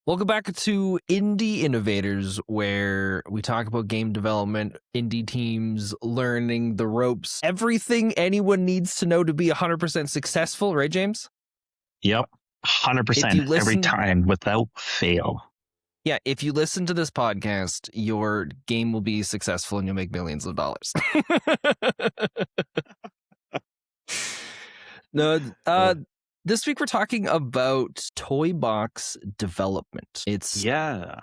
Welcome back to Indie Innovators, where we talk about game development, indie teams, learning the ropes, everything anyone needs to know to be 100% successful, right, James? Yep. If 100% you every listen, time without fail. yeah, if you listen to this podcast, your game will be successful and you'll make millions of dollars. No, this week we're talking about ToyBox development. It's Yeah.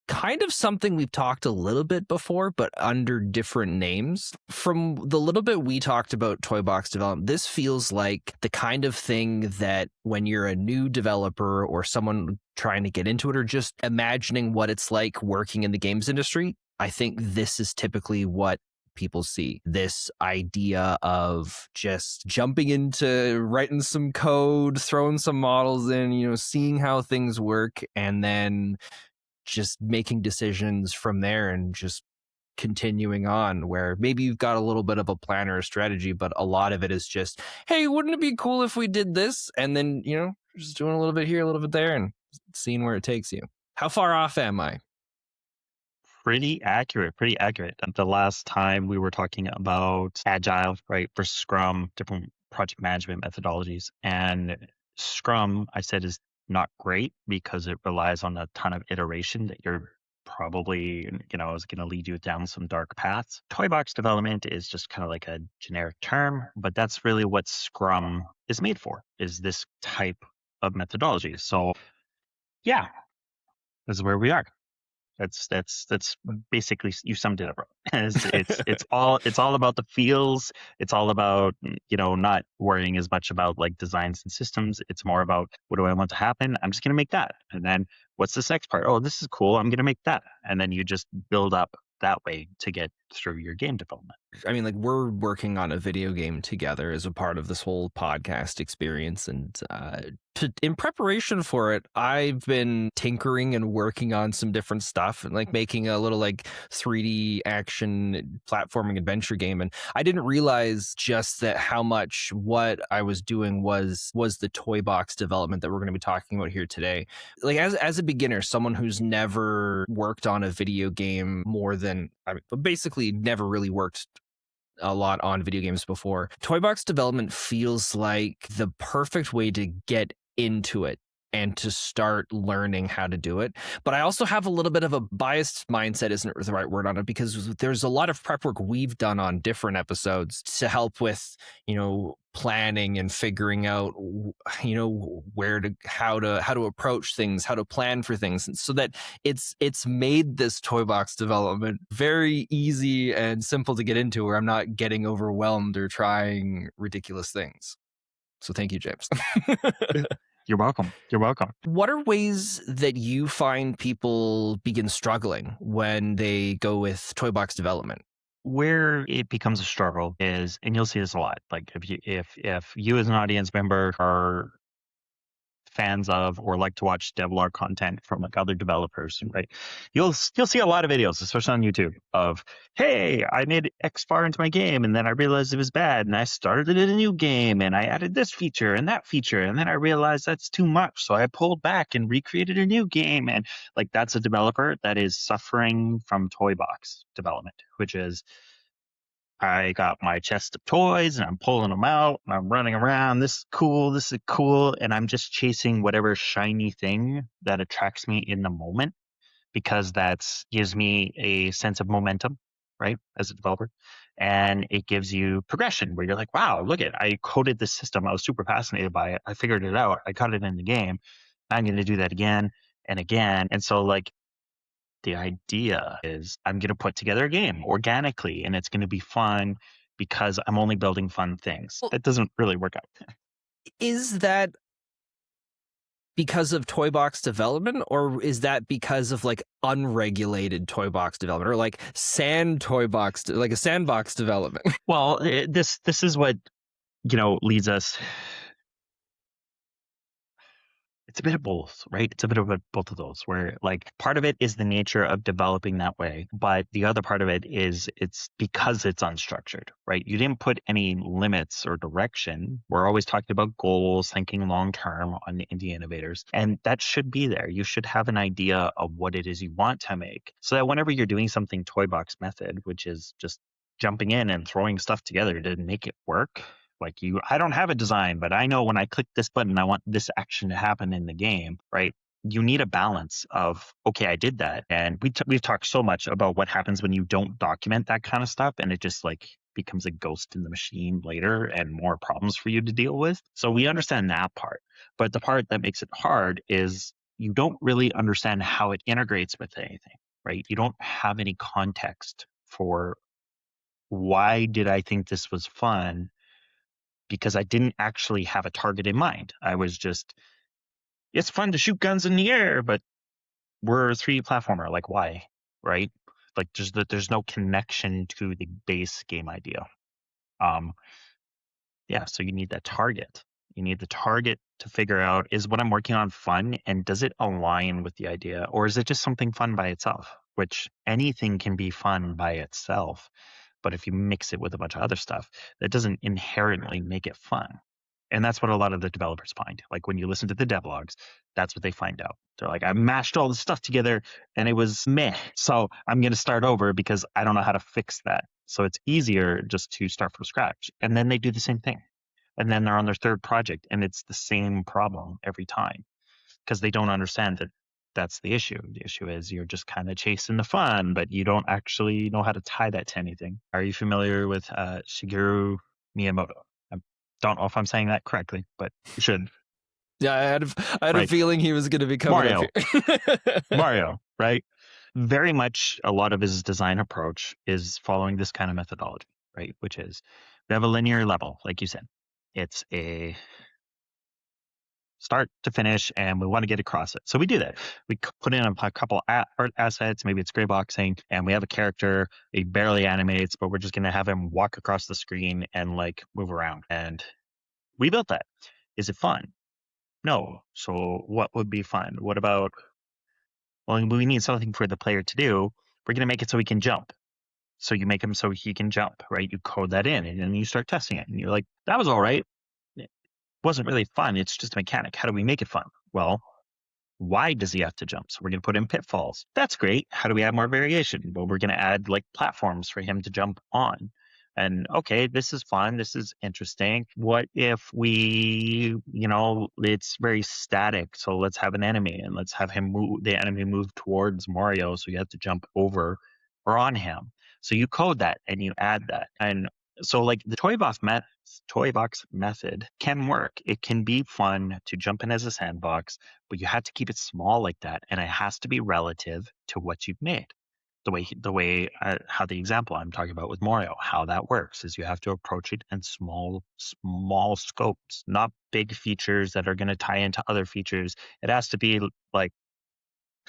kind of something we've talked a little bit before, but under different names. From the little bit we talked about ToyBox development, this feels like the kind of thing that when you're a new developer or someone trying to get into it or just imagining what it's like working in the games industry, I think this is typically what people see. This idea of just jumping into writing some code, throwing some models in, seeing how things work, and then just making decisions from there and just continuing on, where maybe you've got a little bit of a plan or a strategy, but a lot of it is just, hey, wouldn't it be cool if we did this? And then, just doing a little bit here, a little bit there, and seeing where it takes you. How far off am I? Pretty accurate. Pretty accurate. The last time we were talking about Agile, right, versus Scrum, different project management methodologies. And Scrum, I said, is not great because it relies on a ton of iteration that you're probably, is going to lead you down some dark paths. Toybox development is just kind of like a generic term, but that's really what Scrum is made for, is this type of methodology. So yeah, this is where we are. That's basically, you summed it up. It's all about the feels. It's all about not worrying as much about like designs and systems. It's more about, what do I want to happen? I'm just gonna make that, and then what's this next part? Oh, this is cool. I'm gonna make that, and then you just build up that way to get through your game development. I mean, like, we're working on a video game together as a part of this whole podcast experience. And in preparation for it, I've been tinkering and working on some different stuff and like making a little like 3D action platforming adventure game. And I didn't realize just that how much what I was doing was the toy box development that we're going to be talking about here today. Like, as a beginner, someone who's never worked on a video game more than, basically never really worked a lot on video games before, Toybox development feels like the perfect way to get into it and to start learning how to do it. But I also have a little bit of a biased mindset, isn't the right word on it, because there's a lot of prep work we've done on different episodes to help with, planning and figuring out, how to approach things, how to plan for things, and so that it's made this toy box development very easy and simple to get into, where I'm not getting overwhelmed or trying ridiculous things. So thank you, James. You're welcome. You're welcome. What are ways that you find people begin struggling when they go with toy box development? Where it becomes a struggle is, and you'll see this a lot, like if you as an audience member are fans of or like to watch devlog content from like other developers, right? You'll see a lot of videos, especially on YouTube, of, hey, I made X far into my game and then I realized it was bad and I started a new game and I added this feature and that feature and then I realized that's too much, so I pulled back and recreated a new game. And like, that's a developer that is suffering from toy box development, which is, I got my chest of toys and I'm pulling them out and I'm running around. This is cool. This is cool. And I'm just chasing whatever shiny thing that attracts me in the moment, because that gives me a sense of momentum, right? As a developer. And it gives you progression where you're like, wow, look at, I coded this system. I was super fascinated by it. I figured it out. I got it in the game. I'm going to do that again and again. And so like, the idea is, I'm going to put together a game organically and it's going to be fun because I'm only building fun things. Well, That doesn't really work out. is that because of toy box development, or is that because of like unregulated toy box development, or like like a sandbox development? Well, this is what, leads us. It's a bit of both, right? It's a bit of both of those where like part of it is the nature of developing that way, but the other part of it is it's because it's unstructured, right? You didn't put any limits or direction. We're always talking about goals, thinking long term on the Indie Innovators, and that should be there. You should have an idea of what it is you want to make so that whenever you're doing something ToyBox method, which is just jumping in and throwing stuff together to make it work, like I don't have a design, but I know when I click this button, I want this action to happen in the game, right? You need a balance of, okay, I did that. And we've talked so much about what happens when you don't document that kind of stuff. And it just like becomes a ghost in the machine later and more problems for you to deal with. So we understand that part. But the part that makes it hard is you don't really understand how it integrates with anything, right? You don't have any context for why did I think this was fun, because I didn't actually have a target in mind. I was just, it's fun to shoot guns in the air, but we're a 3D platformer. Like, why? Right? Like, there's no connection to the base game idea. Um, yeah, so you need that target. You need the target to figure out, is what I'm working on fun, and does it align with the idea, or is it just something fun by itself? Which anything can be fun by itself, but if you mix it with a bunch of other stuff, that doesn't inherently make it fun. And that's what a lot of the developers find. Like when you listen to the devlogs, that's what they find out. They're like, I mashed all this stuff together and it was meh. So I'm going to start over because I don't know how to fix that. So it's easier just to start from scratch. And then they do the same thing. And then they're on their third project and it's the same problem every time because they don't understand that that's the issue. The issue is you're just kind of chasing the fun, but you don't actually know how to tie that to anything. Are you familiar with Shigeru Miyamoto? I don't know if I'm saying that correctly, but you should. Yeah, I had a Right. feeling he was going to be coming Mario. up here. Mario, right? Very much a lot of his design approach is following this kind of methodology, right? Which is we have a linear level, like you said. It's a start to finish, and we want to get across it. So we do that. We put in a couple art assets, maybe it's gray boxing, and we have a character. He barely animates, but we're just going to have him walk across the screen and like move around. And we built that. Is it fun? No. So what would be fun? What about, well, we need something for the player to do. We're going to make it so he can jump. So you make him so he can jump, right? You code that in and then you start testing it. And you're like, that was all right. It wasn't really fun. It's just a mechanic. How do we make it fun? Well, why does he have to jump? So we're going to put in pitfalls. That's great. How do we add more variation? Well, we're going to add like platforms for him to jump on. And okay, this is fun. This is interesting. What if it's very static. So let's have an enemy and let's have the enemy move towards Mario. So you have to jump over or on him. So you code that and you add that. And so like the Toybox method can work. It can be fun to jump in as a sandbox, but you have to keep it small like that, and it has to be relative to what you've made. How the example I'm talking about with Mario, how that works is you have to approach it in small scopes, not big features that are going to tie into other features. It has to be like,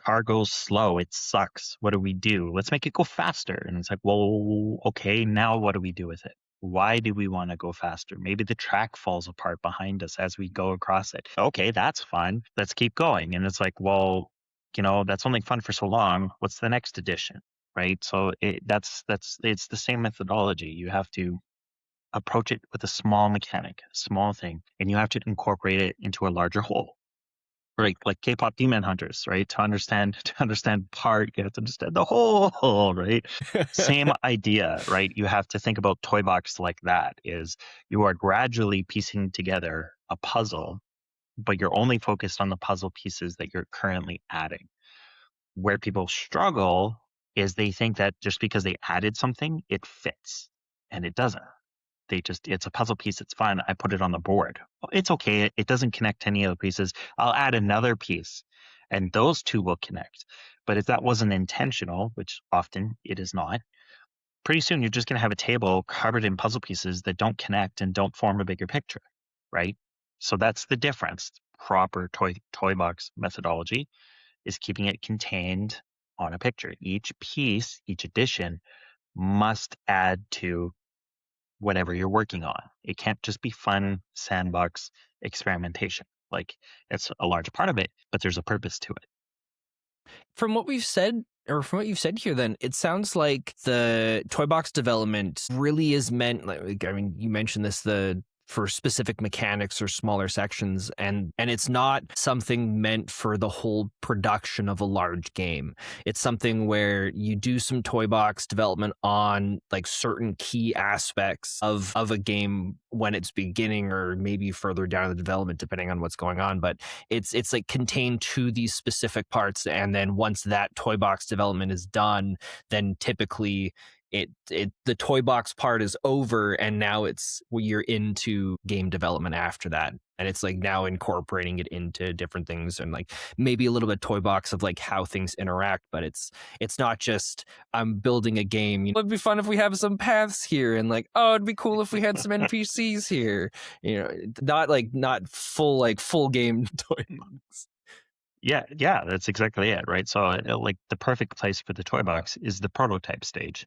car goes slow, it sucks. What do we do? Let's make it go faster. And it's like, well, okay, now what do we do with it? Why do we want to go faster? Maybe the track falls apart behind us as we go across it. Okay, that's fun. Let's keep going. And it's like, well, that's only fun for so long. What's the next edition? Right. So it's the same methodology. You have to approach it with a small mechanic, a small thing, and you have to incorporate it into a larger whole. Right, like K-pop Demon Hunters, right? To understand part, you have to understand the whole, right? Same idea, right? You have to think about Toybox like that. Is you are gradually piecing together a puzzle, but you're only focused on the puzzle pieces that you're currently adding. Where people struggle is they think that just because they added something, it fits, and it doesn't. It's a puzzle piece. It's fun. I put it on the board. Well, it's okay. It doesn't connect to any other pieces. I'll add another piece and those two will connect. But if that wasn't intentional, which often it is not, pretty soon you're just going to have a table covered in puzzle pieces that don't connect and don't form a bigger picture, right? So that's the difference. Proper toy box methodology is keeping it contained on a picture. Each piece, each addition must add to whatever you're working on. It can't just be fun sandbox experimentation. Like it's a large part of it, but there's a purpose to it. From what we've said, or from what you've said here, then it sounds like the toy box development really is meant. Like, I mean, you mentioned this for specific mechanics or smaller sections, and it's not something meant for the whole production of a large game. It's something where you do some toy box development on like certain key aspects of a game when it's beginning, or maybe further down the development depending on what's going on. But it's like contained to these specific parts, and then once that toy box development is done, then typically the toy box part is over, and now you're into game development after that, and it's like now incorporating it into different things, and like maybe a little bit toy box of like how things interact, but it's not just I'm building a game. It'd be fun if we have some paths here, and like, oh, it'd be cool if we had some NPCs here. Not full game toy box. Yeah, that's exactly it, right? So, like the perfect place for the toy box is the prototype stage.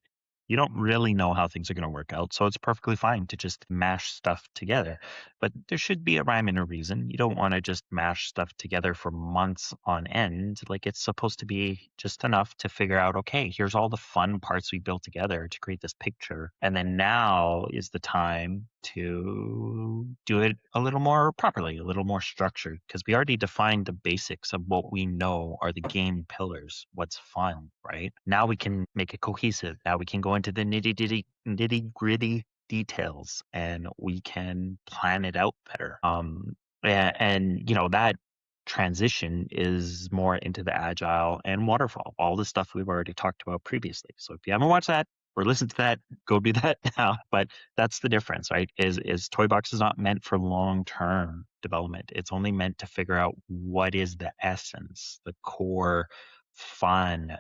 You don't really know how things are going to work out, so it's perfectly fine to just mash stuff together. But there should be a rhyme and a reason. You don't want to just mash stuff together for months on end. Like it's supposed to be just enough to figure out, okay, here's all the fun parts we built together to create this picture. And then now is the time to do it a little more properly, a little more structured, because we already defined the basics of what we know are the game pillars, what's fun, right? Now we can make it cohesive. Now we can go into the nitty gritty details, and we can plan it out better. And that transition is more into the agile and waterfall, all the stuff we've already talked about previously. So if you haven't watched that or listened to that, go do that now. But that's the difference, right? Is Toybox is not meant for long-term development. It's only meant to figure out what is the essence, the core fun,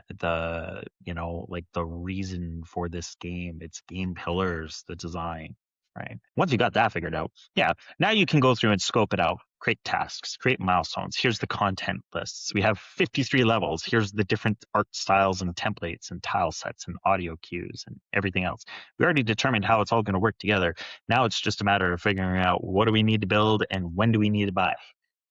like the reason for this game, its game pillars, the design, right? Once you got that figured out, yeah, now you can go through and scope it out, create tasks, create milestones. Here's the content lists. We have 53 levels. Here's the different art styles and templates and tile sets and audio cues and everything else. We already determined how it's all going to work together. Now it's just a matter of figuring out what do we need to build and when do we need to buy.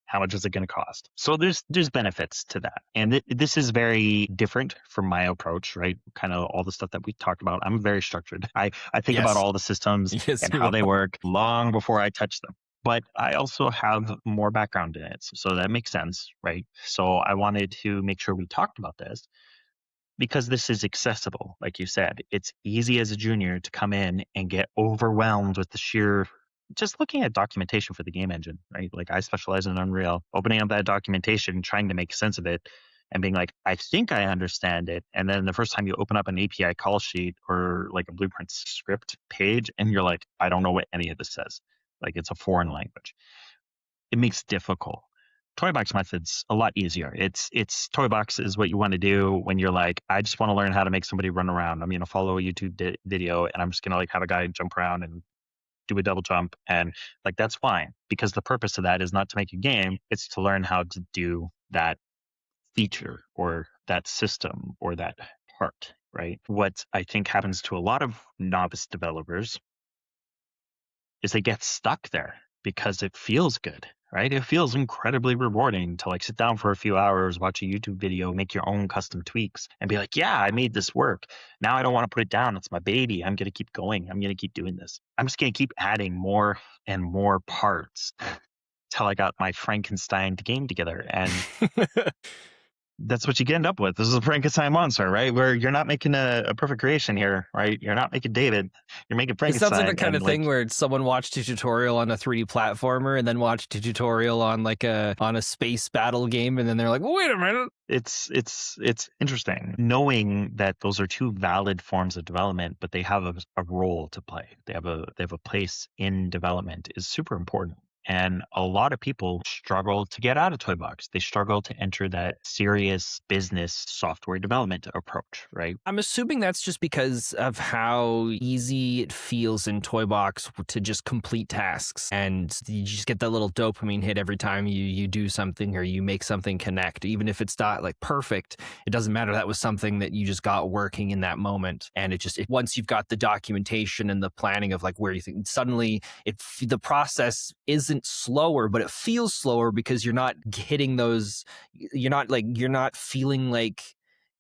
How much is it going to cost? So there's benefits to that. And this is very different from my approach, right? Kind of all the stuff that we talked about. I'm very structured. I think about all the systems and how they work long before I touch them. But I also have more background in it. So that makes sense, right? So I wanted to make sure we talked about this because this is accessible. Like you said, it's easy as a junior to come in and get overwhelmed with the sheer just looking at documentation for the game engine, right? Like I specialize in Unreal, opening up that documentation, trying to make sense of it and being like, I think I understand it. And then the first time you open up an API call sheet or like a blueprint script page and you're like, I don't know what any of this says. Like it's a foreign language. It makes it difficult. ToyBox Method's a lot easier. It's ToyBox is what you want to do when you're like, I just want to learn how to make somebody run around. I'm going to follow a YouTube video and I'm just going to like have a guy jump around and do a double jump, and like that's fine because the purpose of that is not to make a game, it's to learn how to do that feature or that system or that part, right? What I think happens to a lot of novice developers is they get stuck there because it feels good, right? It feels incredibly rewarding to like sit down for a few hours, watch a YouTube video, make your own custom tweaks and be like, yeah, I made this work. Now I don't want to put it down. It's my baby. I'm going to keep going. I'm going to keep doing this. I'm just going to keep adding more and more parts till I got my Frankenstein game together. And that's what you end up with. This is a Frankenstein monster, right? Where you're not making a perfect creation here, right? You're not making David. You're making Frankenstein. It sounds like the kind of thing where someone watched a tutorial on a 3D platformer and then watched a tutorial on like a space battle game, and then they're like, wait a minute. It's interesting knowing that those are two valid forms of development, but they have a role to play. They have a place in development is super important. And a lot of people struggle to get out of Toybox. They struggle to enter that serious business software development approach, right? I'm assuming that's just because of how easy it feels in Toybox to just complete tasks. And you just get that little dopamine hit every time you do something or you make something connect. Even if it's not like perfect, it doesn't matter. That was something that you just got working in that moment. And once you've got the documentation and the planning of like where you think, suddenly the process isn't isn't slower, but it feels slower because you're not hitting those. You're not feeling like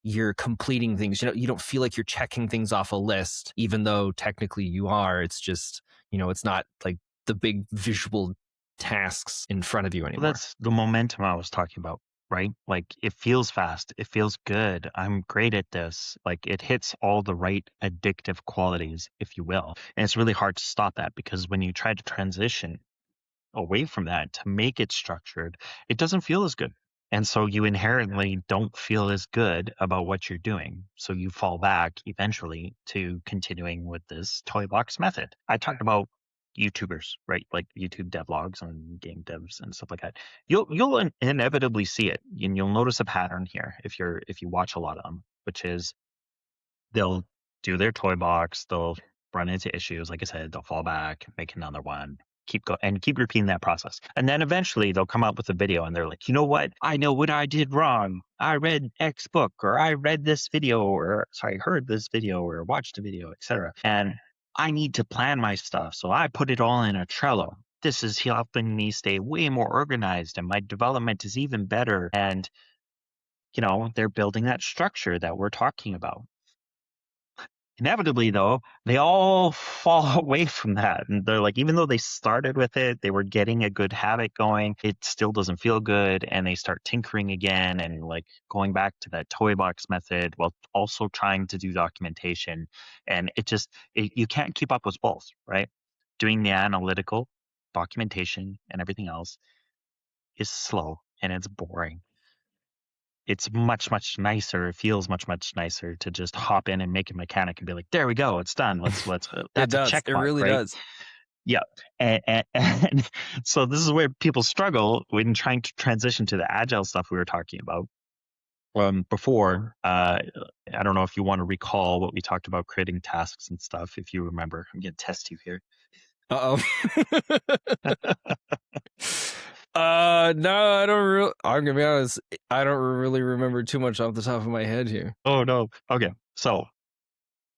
you're completing things. You don't feel like you're checking things off a list, even though technically you are. It's just, it's not like the big visual tasks in front of you Well, anymore. that's the momentum I was talking about, right? Like it feels fast, it feels good. I'm great at this. Like it hits all the right addictive qualities, if you will. And it's really hard to stop that because when you try to transition away from that to make it structured, it doesn't feel as good. And so you inherently don't feel as good about what you're doing. So you fall back eventually to continuing with this toy box method. I talked about YouTubers, right? Like YouTube devlogs and game devs and stuff like that. You'll inevitably see it, and you'll notice a pattern here if you watch a lot of them, which is they'll do their toy box, they'll run into issues. Like I said, they'll fall back, make another one, keep repeating that process. And then eventually they'll come up with a video and they're like, you know what? I know what I did wrong. I read X book, or I read this video, or sorry, heard this video, or watched a video, etc. And I need to plan my stuff. So I put it all in a Trello. This is helping me stay way more organized, and my development is even better. And, they're building that structure that we're talking about. Inevitably, though, they all fall away from that. And they're like, even though they started with it, they were getting a good habit going, it still doesn't feel good. And they start tinkering again and like going back to that toy box method while also trying to do documentation. And you can't keep up with both, right? Doing the analytical documentation and everything else is slow and it's boring. It's much, much nicer. It feels much, much nicer to just hop in and make a mechanic and be like, there we go, it's done. Let's It that's a does. check It mark, really right? does. Yeah. And so this is where people struggle when trying to transition to the agile stuff we were talking about before. I don't know if you want to recall what we talked about creating tasks and stuff. If you remember, I'm getting test you here. Uh oh. No, I don't really. I'm gonna be honest. I don't really remember too much off the top of my head here. Oh no. Okay. So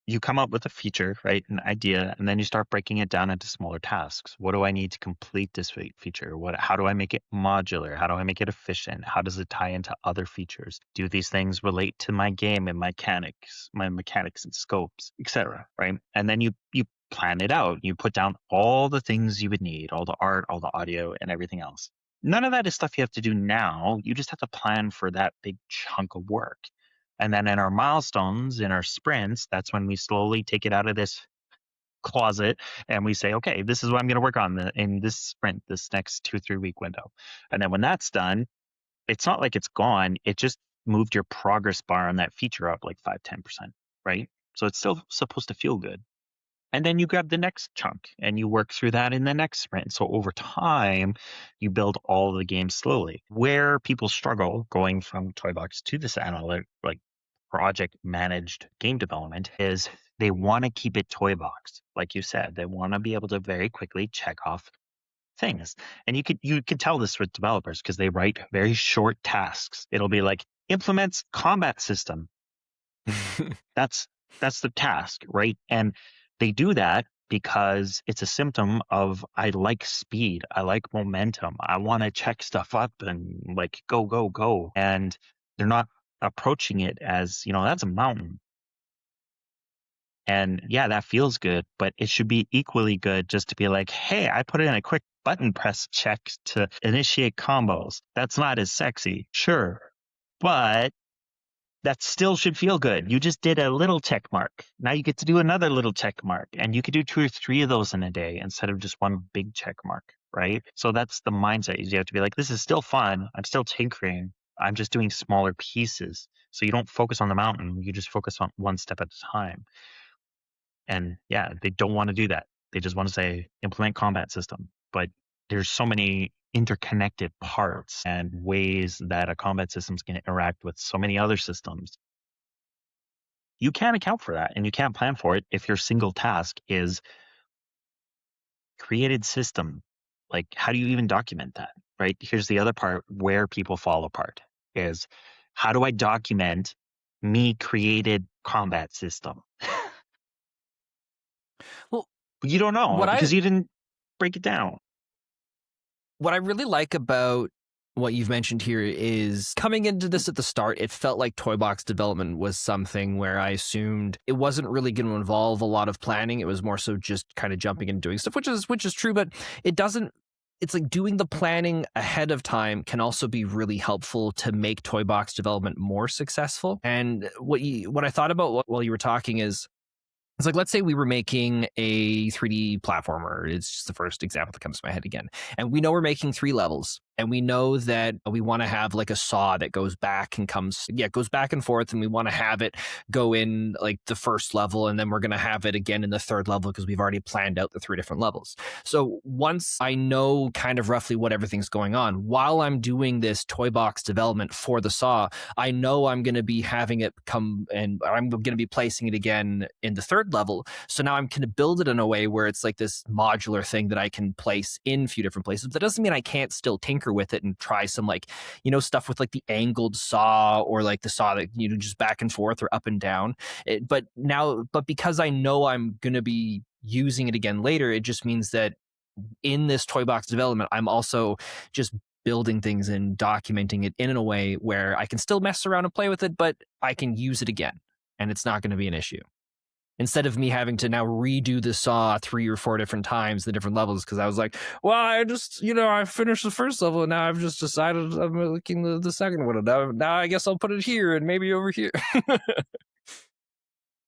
you come up with a feature, right? An idea, and then you start breaking it down into smaller tasks. What do I need to complete this feature? How do I make it modular? How do I make it efficient? How does it tie into other features? Do these things relate to my game and my mechanics and scopes, etc. Right? And then you plan it out. You put down all the things you would need, all the art, all the audio, and everything else. None of that is stuff you have to do now. You just have to plan for that big chunk of work. And then in our milestones, in our sprints, that's when we slowly take it out of this closet and we say, okay, this is what I'm going to work on in this sprint, this next 2-3 week window. And then when that's done, it's not like it's gone. It just moved your progress bar on that feature up like 5-10%, right? So it's still supposed to feel good. And then you grab the next chunk and you work through that in the next sprint. So over time, you build all the games slowly. Where people struggle going from Toybox to this analytic, like project managed game development, is they want to keep it Toybox. Like you said, they want to be able to very quickly check off things. And you could tell this with developers because they write very short tasks. It'll be like implements combat system. That's the task, right? And they do that because it's a symptom of I like speed, I like momentum, I want to check stuff up and like go go go. And they're not approaching it as, that's a mountain. And yeah, that feels good, but it should be equally good just to be like, hey, I put in a quick button press check to initiate combos. That's not as sexy, sure, but that still should feel good. You just did a little check mark. Now you get to do another little check mark, and you could do 2 or 3 of those in a day instead of just one big check mark, right? So that's the mindset. You have to be like, this is still fun. I'm still tinkering. I'm just doing smaller pieces. So you don't focus on the mountain. You just focus on one step at a time. And yeah, they don't want to do that. They just want to say implement combat system. But there's so many interconnected parts and ways that a combat system's going to interact with so many other systems. You can't account for that and you can't plan for it if your single task is created system. Like, how do you even document that? Right? Here's the other part where people fall apart is how do I document me created combat system? Well, You don't know what I because you didn't break it down. What I really like about what you've mentioned here is coming into this at the start, it felt like ToyBox development was something where I assumed it wasn't really going to involve a lot of planning. It was more so just kind of jumping and doing stuff, which is true, but it doesn't. It's like doing the planning ahead of time can also be really helpful to make ToyBox development more successful. And what I thought about while you were talking is it's like, let's say we were making a 3D platformer. It's just the first example that comes to my head again. And we know we're making 3 levels. And we know that we want to have like a saw that goes back and goes back and forth. And we want to have it go in like the first level. And then we're going to have it again in the third level because we've already planned out the 3 different levels. So once I know kind of roughly what everything's going on, while I'm doing this toy box development for the saw, I know I'm going to be having it come and I'm going to be placing it again in the third level. So now I'm going to build it in a way where it's like this modular thing that I can place in a few different places. But that doesn't mean I can't still tinker with it and try some like, stuff with like the angled saw or like the saw that, just back and forth or up and down. But because I know I'm going to be using it again later, it just means that in this toy box development, I'm also just building things and documenting it in a way where I can still mess around and play with it, but I can use it again and it's not going to be an issue. Instead of me having to now redo the saw 3 or 4 different times, the different levels, because I was like, well, I just, I finished the first level and now I've just decided I'm looking the second one. And now I guess I'll put it here and maybe over here.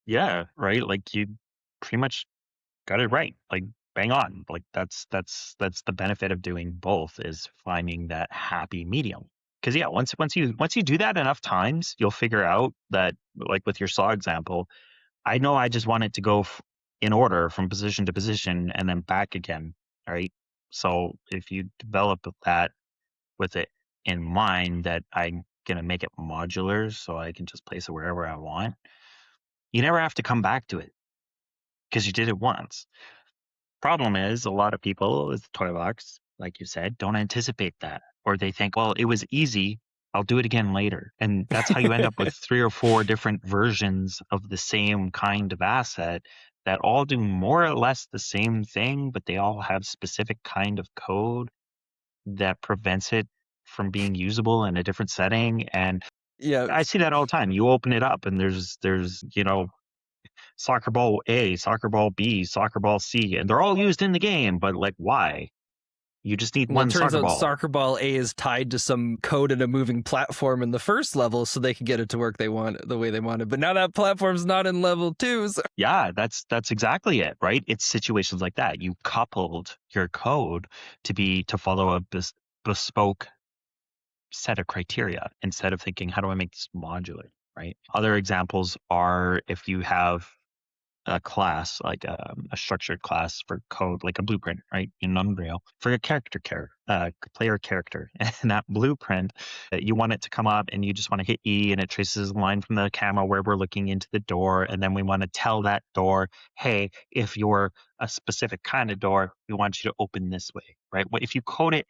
Yeah, right. Like you pretty much got it right. Like bang on. Like that's the benefit of doing both is finding that happy medium. Because yeah, once you do that enough times, you'll figure out that like with your saw example, I know I just want it to go in order from position to position and then back again, right? So if you develop that with it in mind that I'm gonna make it modular so I can just place it wherever I want, you never have to come back to it because you did it once. Problem is, a lot of people with toy box, like you said, don't anticipate that, or they think, well, it was easy. I'll do it again later. And that's how you end up with 3 or 4 different versions of the same kind of asset that all do more or less the same thing, but they all have specific kind of code that prevents it from being usable in a different setting. And Yeah. I see that all the time. You open it up and there's soccer ball A, soccer ball B, soccer ball C, and they're all used in the game, but like why? You just need Well, it one turns soccer out ball. Soccer Ball A is tied to some code in a moving platform in the first level, so they can get it to work the way they want it. But now that platform's not in level 2. So. Yeah, that's exactly it, right? It's situations like that. You coupled your code to follow a bespoke set of criteria instead of thinking, how do I make this modular, right? Other examples are if you have a class, like a structured class for code, like a blueprint, right, in Unreal for your player character. And that blueprint, you want it to come up and you just want to hit E and it traces a line from the camera where we're looking into the door. And then we want to tell that door, hey, if you're a specific kind of door, we want you to open this way, right? If you code it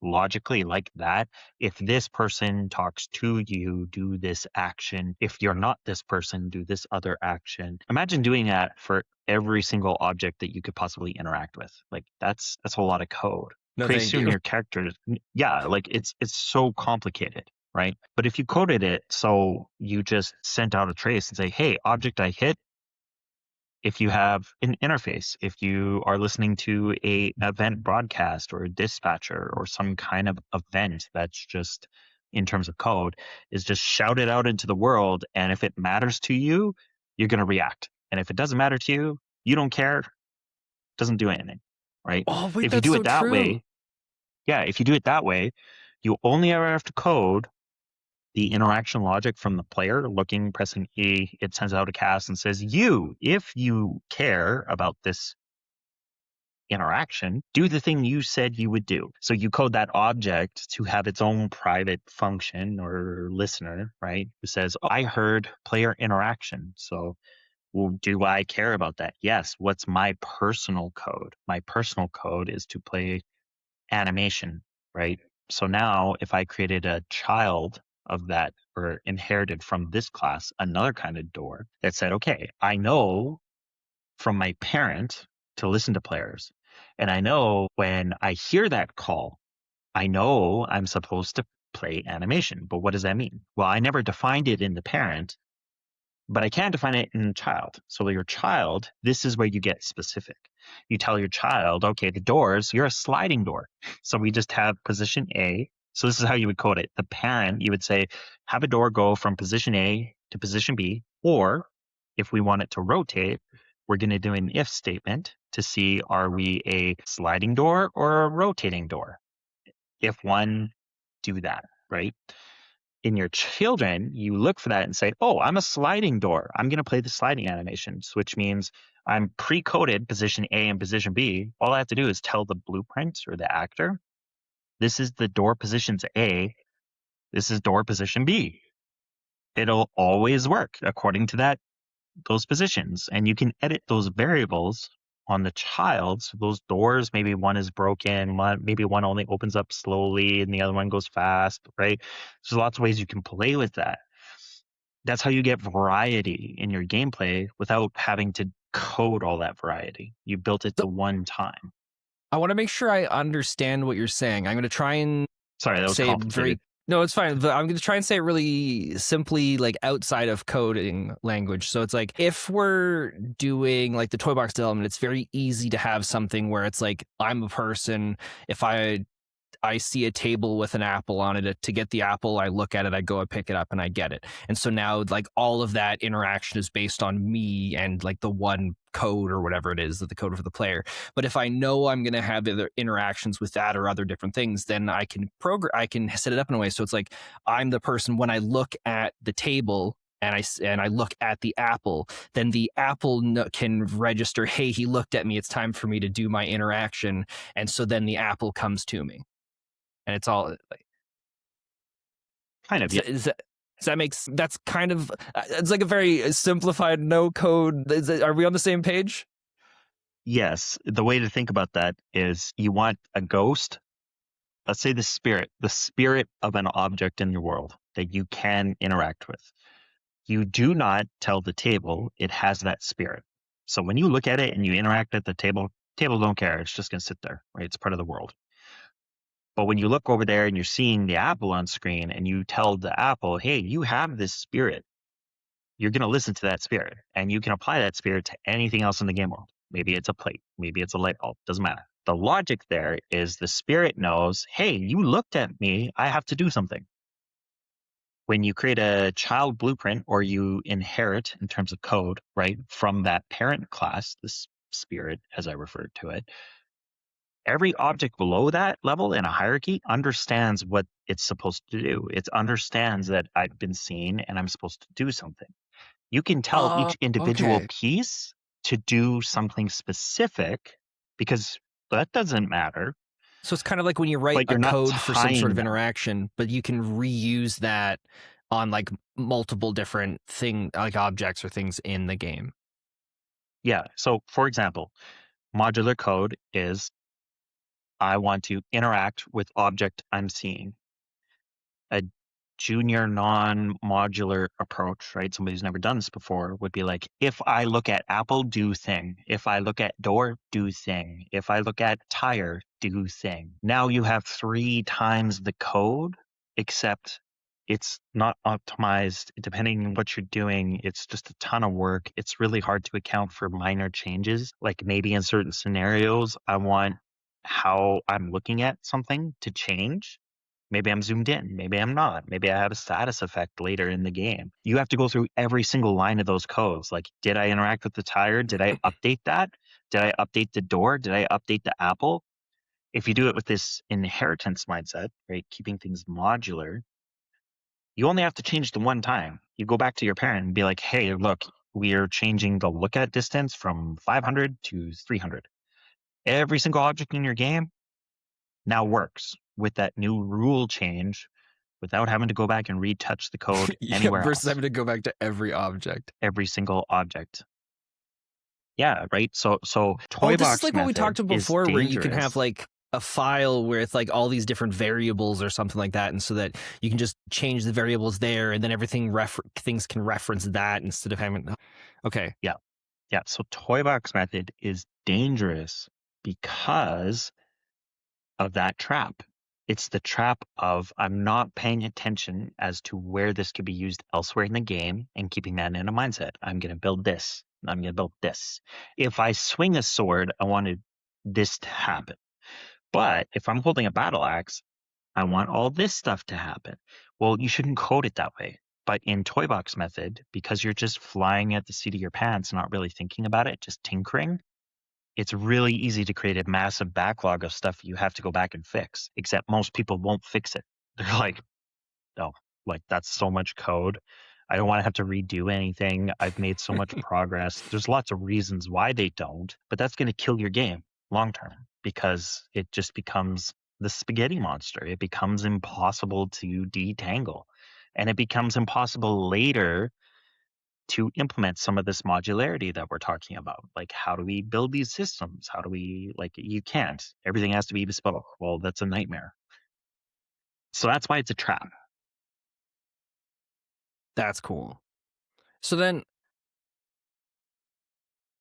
logically like that, if this person talks to you, do this action. If you're not this person, do this other action. Imagine doing that for every single object that you could possibly interact with. Like that's a whole lot of code. No, Pretty thank soon you. your characters, yeah, like it's so complicated, right? But if you coded it so you just sent out a trace and say, hey, object I hit, if you have an interface, if you are listening to an event broadcast or a dispatcher or some kind of event that's just in terms of code is just shouted out into the world. And if it matters to you, you're going to react. And if it doesn't matter to you, you don't care, doesn't do anything, right? Oh, wait, If you that's do so it that true. way, yeah, if you do it that way, you only ever have to code the interaction logic from the player looking, pressing E, it sends out a cast and says, if you care about this interaction, do the thing you said you would do. So you code that object to have its own private function or listener, right? Who says, oh, I heard player interaction. So well, do I care about that? Yes. What's my personal code? My personal code is to play animation, right? So now if I created a child of that or inherited from this class, another kind of door that said, okay, I know from my parent to listen to players. And I know when I hear that call, I know I'm supposed to play animation, but what does that mean? Well, I never defined it in the parent, but I can define it in the child. So your child, this is where you get specific. You tell your child, okay, the doors, you're a sliding door. So we just have position A. So this is how you would code it. The parent, you would say, have a door go from position A to position B. Or if we want it to rotate, we're going to do an if statement to see, are we a sliding door or a rotating door? If one, do that, right? In your children, you look for that and say, oh, I'm a sliding door. I'm going to play the sliding animations, which means I'm pre-coded position A and position B. All I have to do is tell the blueprint or the actor, this is the door positions A. This is door position B. It'll always work according to those positions. And you can edit those variables on the child. So those doors, maybe one is broken, maybe one only opens up slowly and the other one goes fast, right? There's lots of ways you can play with that. That's how you get variety in your gameplay without having to code all that variety. You built it the one time. I want to make sure I understand what you're saying. I'm going to try and Sorry, that was say it complicated. very. No, it's fine. But I'm going to try and say it really simply, like outside of coding language. So it's like if we're doing like the toy box development, it's very easy to have something where it's like I'm a person. If I see a table with an apple on it. To get the apple, I look at it, I go, I pick it up, and I get it. And so now, like, all of that interaction is based on me and like the one code or whatever it is, the code for the player. But if I know I'm going to have other interactions with that or other different things, then I can set it up in a way so it's like I'm the person when I look at the table. And I look at the apple, then the apple can register, hey, he looked at me. It's time for me to do my interaction. And so then the apple comes to me. And it's all like kind of, yeah. That's kind of it's like a very simplified no code. Are we on the same page? Yes. The way to think about that is you want a ghost, let's say the spirit of an object in your world that you can interact with. You do not tell the table it has that spirit. So when you look at it and you interact at the table don't care. It's just going to sit there, right? It's part of the world. But when you look over there and you're seeing the apple on screen and you tell the apple, hey, you have this spirit, you're going to listen to that spirit and you can apply that spirit to anything else in the game world. Maybe it's a plate, maybe it's a light bulb, doesn't matter. The logic there is the spirit knows, hey, you looked at me, I have to do something. When you create a child blueprint or you inherit in terms of code, right, from that parent class, this spirit, as I referred to it, every object below that level in a hierarchy understands what it's supposed to do. It understands that I've been seen and I'm supposed to do something. You can tell each individual piece to do something specific because that doesn't matter. So it's kind of like when you write a code for some sort of interaction, but you can reuse that on like multiple different like objects or things in the game. Yeah. So for example, modular code is I want to interact with object I'm seeing. A junior non-modular approach, right? Somebody who's never done this before would be like, if I look at apple, do thing. If I look at door, do thing. If I look at tire, do thing. Now you have 3 times the code, except it's not optimized. Depending on what you're doing, it's just a ton of work. It's really hard to account for minor changes. Like maybe in certain scenarios, I want how I'm looking at something to change. Maybe I'm zoomed in. Maybe I'm not. Maybe I have a status effect later in the game. You have to go through every single line of those codes. Like, did I interact with the tire? Did I update that? Did I update the door? Did I update the apple? If you do it with this inheritance mindset, right, keeping things modular, you only have to change the one time. You go back to your parent and be like, hey, look, we are changing the look at distance from 500 to 300. Every single object in your game now works with that new rule change without having to go back and retouch the code anywhere versus else. having to go back to every object. Every single object. Yeah, right? So ToyBox this is like what we talked about before, where you can have like a file where it's like all these different variables or something like that, and so that you can just change the variables there, and then things can reference that instead of having. Okay. Yeah. So ToyBox method is dangerous because of that trap. It's the trap of I'm not paying attention as to where this could be used elsewhere in the game and keeping that in a mindset. I'm going to build this. I'm going to build this. If I swing a sword, I wanted this to happen. But if I'm holding a battle axe, I want all this stuff to happen. Well, you shouldn't code it that way. But in ToyBox Method, because you're just flying at the seat of your pants, not really thinking about it, just tinkering, it's really easy to create a massive backlog of stuff you have to go back and fix, except most people won't fix it. They're like, no, like that's so much code. I don't want to have to redo anything. I've made so much progress. There's lots of reasons why they don't, but that's going to kill your game long term because it just becomes the spaghetti monster. It becomes impossible to detangle. And it becomes impossible later to implement some of this modularity that we're talking about. Like, how do we build these systems? How do we, like, you can't. Everything has to be bespoke. Well, that's a nightmare. So that's why it's a trap. That's cool. So then,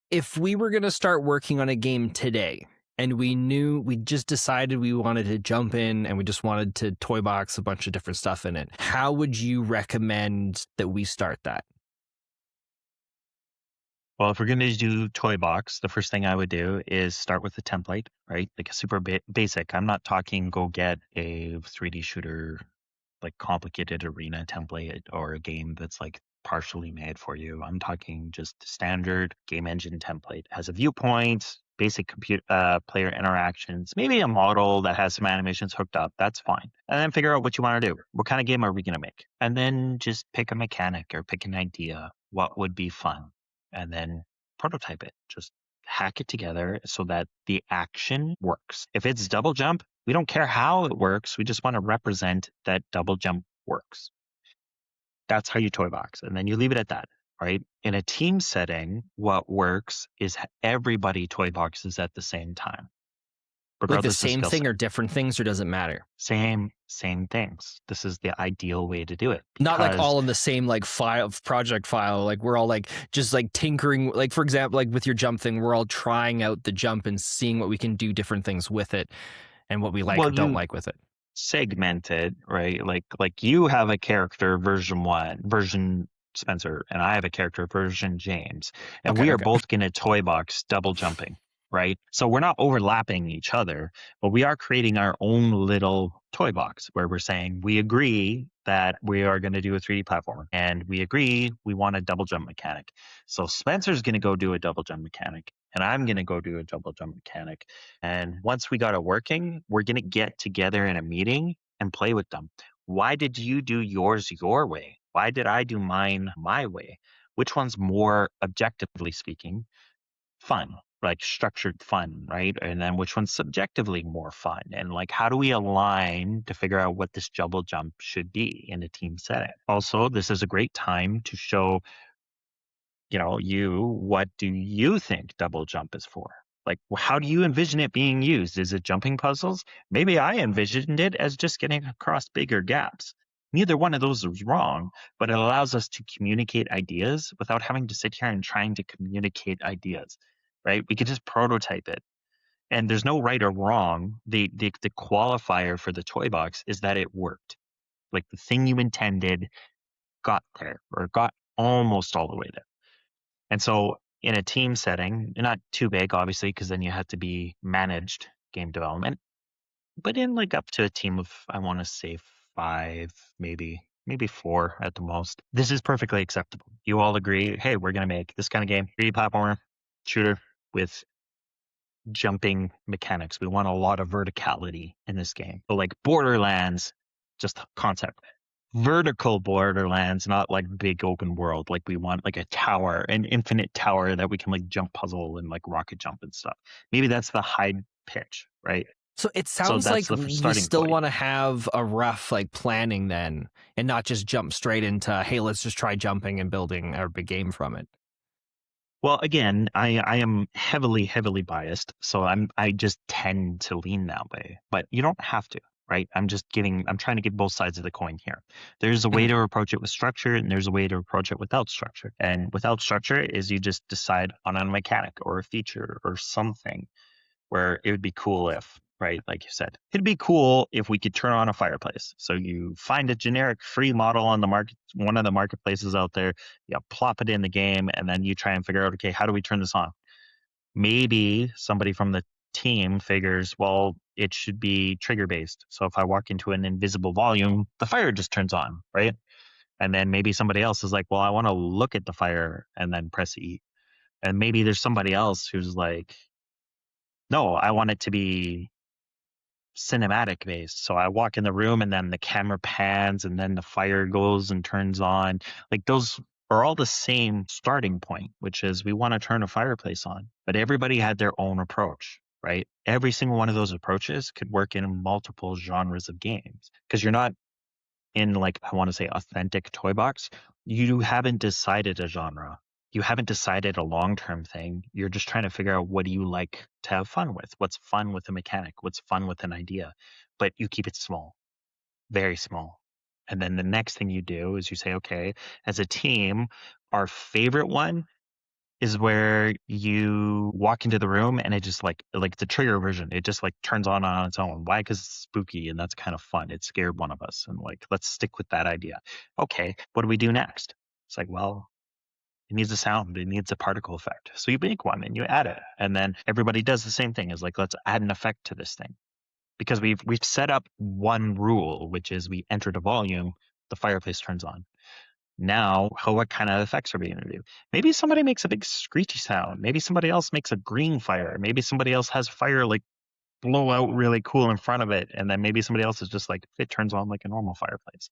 if we were going to start working on a game today and we just decided we wanted to jump in and we just wanted to toy box a bunch of different stuff in it, how would you recommend that we start that? Well, if we're going to do toy box, the first thing I would do is start with a template, right? Like a super basic. I'm not talking go get a 3D shooter, like complicated arena template or a game that's like partially made for you. I'm talking just standard game engine template. Has a viewpoint, basic player interactions, maybe a model that has some animations hooked up. That's fine. And then figure out what you want to do. What kind of game are we going to make? And then just pick a mechanic or pick an idea. What would be fun? And then prototype it. Just hack it together so that the action works. If it's double jump, we don't care how it works. We just want to represent that double jump works. That's how you toy box. And then you leave it at that, right? In a team setting, what works is everybody toy boxes at the same time, Like the regardless of same skill thing set. or different things, or does it matter? Same things. This is the ideal way to do it. Not like all in the same like project file. Like we're all like just like tinkering. Like for example, like with your jump thing, we're all trying out the jump and seeing what we can do different things with it and what we like or don't like with it. Segmented, right? Like you have a character version Spencer, and I have a character version James, and we are both going to toy box double jumping, right? So we're not overlapping each other, but we are creating our own little toy box where we're saying we agree that we are going to do a 3D platformer, and we agree we want a double jump mechanic. So Spencer's going to go do a double jump mechanic, and I'm going to go do a double jump mechanic. And once we got it working, we're going to get together in a meeting and play with them. Why did you do yours your way? Why did I do mine my way? Which one's more, objectively speaking, fun? Like structured fun, right? And then which one's subjectively more fun? And like, how do we align to figure out what this double jump should be in a team setting? Also, this is a great time to show, what do you think double jump is for? Like, how do you envision it being used? Is it jumping puzzles? Maybe I envisioned it as just getting across bigger gaps. Neither one of those is wrong, but it allows us to communicate ideas without having to sit here and trying to communicate ideas, right? We could just prototype it. And there's no right or wrong. The qualifier for the toy box is that it worked. Like the thing you intended got there or got almost all the way there. And so in a team setting, not too big, obviously, because then you have to be managed game development, but in like up to a team of, I want to say 5, maybe 4 at the most. This is perfectly acceptable. You all agree, hey, we're going to make this kind of game, 3D platformer, shooter with jumping mechanics. We want a lot of verticality in this game. So like Borderlands, just concept. Vertical Borderlands, not like big open world. Like we want like a tower, an infinite tower that we can like jump puzzle and like rocket jump and stuff. Maybe that's the high pitch, right? So it sounds like you still point. want to have a rough like planning then, and not just jump straight into, hey, let's just try jumping and building our big game from it. Well, again, I am heavily biased, so I just tend to lean that way. But you don't have to, right? I'm trying to get both sides of the coin here. There's a way to approach it with structure, and there's a way to approach it without structure. And without structure is you just decide on a mechanic or a feature or something where it would be cool if. right? Like you said, it'd be cool if we could turn on a fireplace. So you find a generic free model on the market, one of the marketplaces out there, you plop it in the game, and then you try and figure out, okay, how do we turn this on? Maybe somebody from the team figures, well, it should be trigger based. So if I walk into an invisible volume, the fire just turns on, right? And then maybe somebody else is like, well, I want to look at the fire and then press E. And maybe there's somebody else who's like, no, I want it to be cinematic based. So I walk in the room and then the camera pans and then the fire goes and turns on. Like those are all the same starting point, which is we want to turn a fireplace on. But everybody had their own approach, right? Every single one of those approaches could work in multiple genres of games because you're not in, like, I want to say authentic toy box. You haven't decided a genre. You haven't decided a long-term thing. You're just trying to figure out what do you like to have fun with? What's fun with a mechanic? What's fun with an idea? But you keep it small, very small. And then the next thing you do is you say, okay, as a team, our favorite one is where you walk into the room and it just like the trigger version, it just like turns on its own. Why? Because it's spooky and that's kind of fun. It scared one of us, and like let's stick with that idea. Okay, what do we do next? It's like, well, it needs a sound, it needs a particle effect. So you make one and you add it, and then everybody does the same thing. Is like, let's add an effect to this thing because we've set up one rule, which is we entered a volume, the fireplace turns on. Now, what kind of effects are we going to do? Maybe somebody makes a big screechy sound. Maybe somebody else makes a green fire. Maybe somebody else has fire like blow out really cool in front of it. And then maybe somebody else is just like, it turns on like a normal fireplace,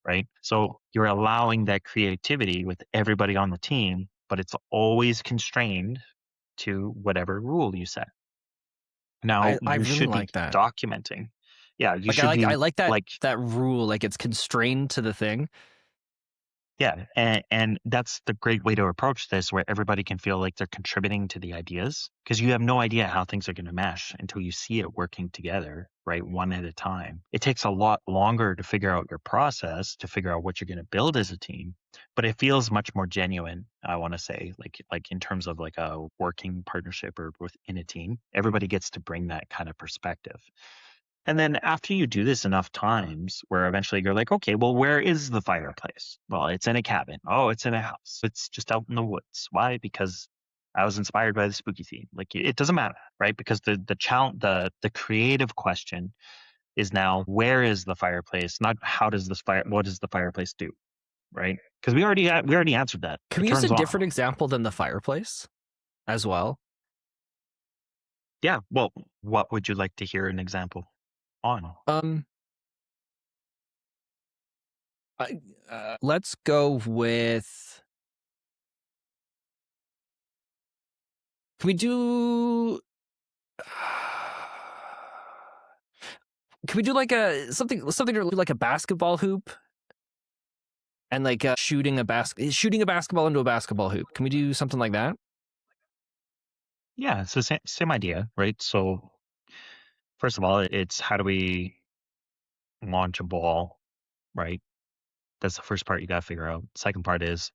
right? So you're allowing that creativity with everybody on the team, but it's always constrained to whatever rule you set. Now, I you really should be like that. documenting. Yeah, you Like should be I like that like, that rule. Like it's constrained to the thing. yeah, and that's the great way to approach this, where everybody can feel like they're contributing to the ideas, because you have no idea how things are going to mesh until you see it working together, right? One at a time. It takes a lot longer to figure out your process, to figure out what you're going to build as a team, but it feels much more genuine. I want to say, like in terms of like a working partnership or within a team, everybody gets to bring that kind of perspective. And then after you do this enough times, where eventually you're like, okay, well, where is the fireplace? Well, it's in a cabin. Oh, it's in a house. It's just out in the woods. Why? Because I was inspired by the spooky theme. Like it doesn't matter, right? Because the challenge, the creative question is now, where is the fireplace? Not how does this fire? What does the fireplace do? Right? Because we already answered that. Can It we use a turns on. different example than the fireplace as well? Yeah. Well, what would you like to hear an example on? Um, let's go with. Can we do? Can we do like a something like a basketball hoop and like shooting a basketball into a basketball hoop? Can we do something like that? Yeah, it's the same idea, right? So first of all, it's how do we launch a ball, right? That's the first part you got to figure out. Second part is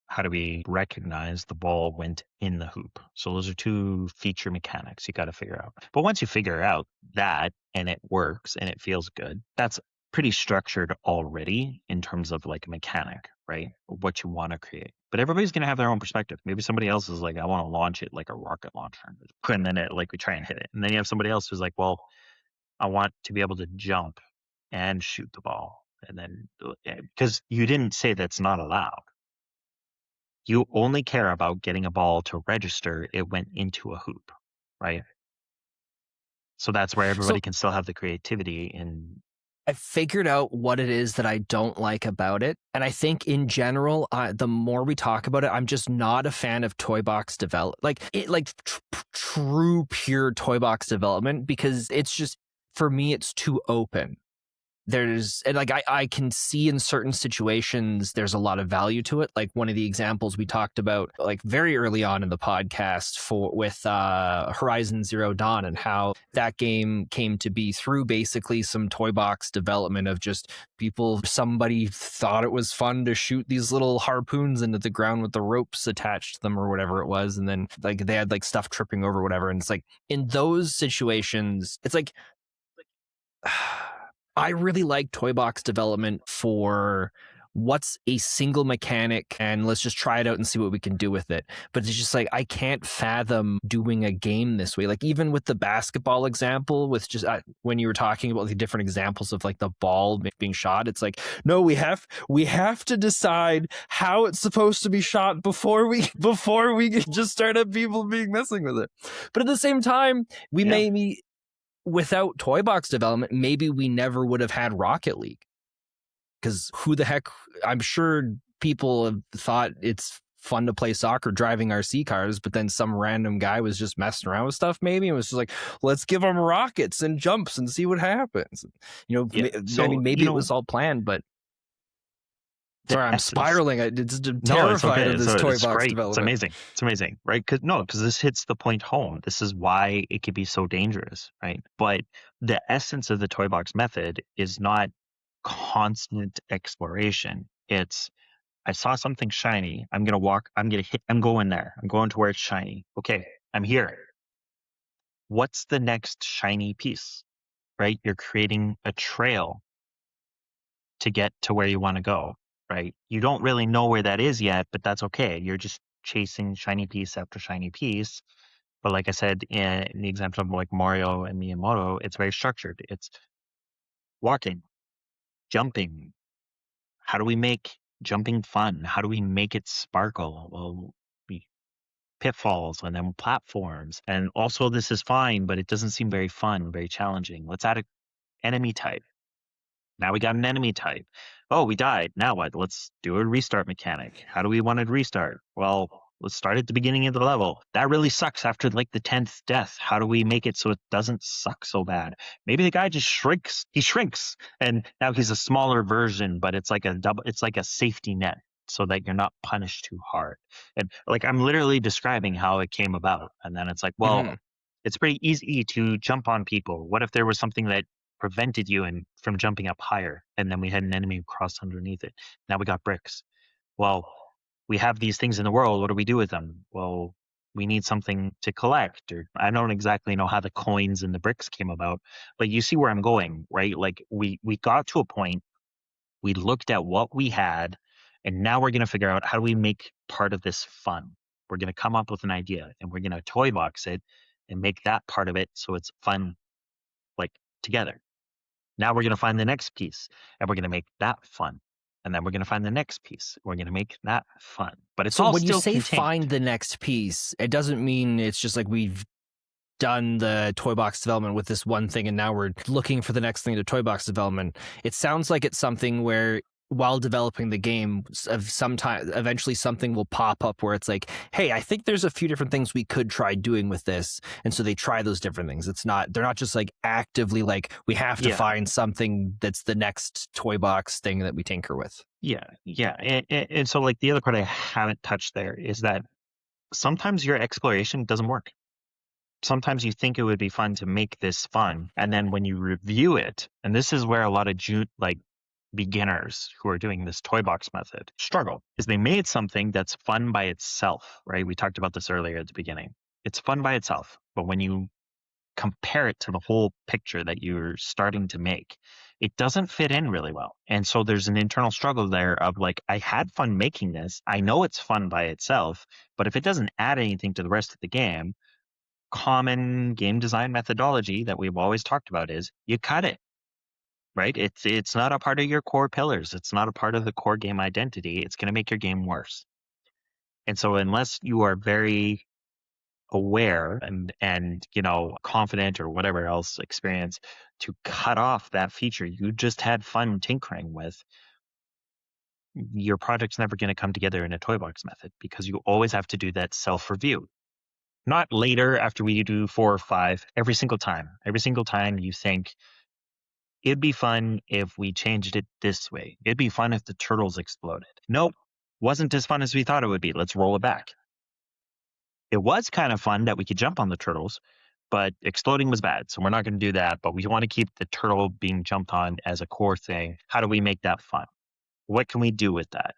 how do we recognize the ball went in the hoop? So those are two feature mechanics you got to figure out. But once you figure out that and it works and it feels good, that's pretty structured already in terms of like a mechanic, right? What you want to create. But everybody's going to have their own perspective. Maybe somebody else is like, I want to launch it like a rocket launcher. And then we try and hit it. And then you have somebody else who's like, well, I want to be able to jump and shoot the ball. And then, because you didn't say that's not allowed. You only care about getting a ball to register it went into a hoop, right? So that's where everybody So can still have the creativity. And I figured out what it is that I don't like about it, and I think in general, the more we talk about it, I'm just not a fan of toy box true pure toy box development, because it's just, for me, it's too open. and like I can see in certain situations there's a lot of value to it. Like one of the examples we talked about like very early on in the podcast with Horizon Zero Dawn, and how that game came to be through basically some toy box development of just somebody thought it was fun to shoot these little harpoons into the ground with the ropes attached to them or whatever it was, and then like they had like stuff tripping over whatever, and it's like in those situations it's like I really like toy box development for what's a single mechanic and let's just try it out and see what we can do with it. But it's just like I can't fathom doing a game this way. Like even with the basketball example, with just when you were talking about the different examples of like the ball being shot, it's like no, we have to decide how it's supposed to be shot before we just start up people being messing with it. But at the same time, we may without toy box development, maybe we never would have had Rocket League. Because who the heck, I'm sure people have thought it's fun to play soccer driving RC cars, but then some random guy was just messing around with stuff maybe and was just like, let's give them rockets and jumps and see what happens. You know, so, I mean, maybe it was all planned, but sorry, I'm spiraling. It's terrified of this toy box development. It's amazing. It's amazing, right? Because this hits the point home. This is why it can be so dangerous, right? But the essence of the toy box method is not constant exploration. It's I saw something shiny. I'm gonna walk. I'm going there. I'm going to where it's shiny. Okay, I'm here. What's the next shiny piece? Right? You're creating a trail to get to where you want to go. Right? You don't really know where that is yet, but that's okay. You're just chasing shiny piece after shiny piece. But like I said, in the example of like Mario and Miyamoto, it's very structured. It's walking, jumping. How do we make jumping fun? How do we make it sparkle? Well, pitfalls and then platforms. And also this is fine, but it doesn't seem very fun, very challenging. Let's add an enemy type. Now we got an enemy type. Oh, we died. Now what? Let's do a restart mechanic. How do we want to restart? Well, let's start at the beginning of the level. That really sucks after like the 10th death. How do we make it so it doesn't suck so bad? Maybe the guy just shrinks. He shrinks and now he's a smaller version, but it's like a safety net so that you're not punished too hard. And like I'm literally describing how it came about. And then it's like, well, it's pretty easy to jump on people. What if there was something that prevented you from jumping up higher, and then we had an enemy cross underneath it? Now we got bricks. Well, we have these things in the world. What do we do with them? Well, we need something to collect. Or I don't exactly know how the coins and the bricks came about, but you see where I'm going, right? Like we got to a point, we looked at what we had, and now we're going to figure out how do we make part of this fun. We're going to come up with an idea, and we're going to toy box it and make that part of it so it's fun, like together. Now we're going to find the next piece and we're going to make that fun. And then we're going to find the next piece. We're going to make that fun. But it's all still contained. So when you say find the next piece, it doesn't mean it's just like we've done the toy box development with this one thing and now we're looking for the next thing to toy box development. It sounds like it's something where while developing the game, eventually something will pop up where it's like, hey, I think there's a few different things we could try doing with this. And so they try those different things. They're not just like actively like, we have to find something that's the next toy box thing that we tinker with. Yeah. And so like the other part I haven't touched there is that sometimes your exploration doesn't work. Sometimes you think it would be fun to make this fun. And then when you review it, and this is where a lot of beginners who are doing this toy box method struggle, is they made something that's fun by itself, right? We talked about this earlier at the beginning. It's fun by itself, but when you compare it to the whole picture that you're starting to make, it doesn't fit in really well. And so there's an internal struggle there of like, I had fun making this. I know it's fun by itself, but if it doesn't add anything to the rest of the game, common game design methodology that we've always talked about is you cut it. Right? It's not a part of your core pillars. It's not a part of the core game identity. It's going to make your game worse. And so unless you are very aware and confident or whatever else experience to cut off that feature you just had fun tinkering with, your project's never going to come together in a toy box method because you always have to do that self-review. Not later after we do 4 or 5, every single time. Every single time you think, it'd be fun if we changed it this way. It'd be fun if the turtles exploded. Nope, wasn't as fun as we thought it would be. Let's roll it back. It was kind of fun that we could jump on the turtles, but exploding was bad. So we're not going to do that. But we want to keep the turtle being jumped on as a core thing. How do we make that fun? What can we do with that?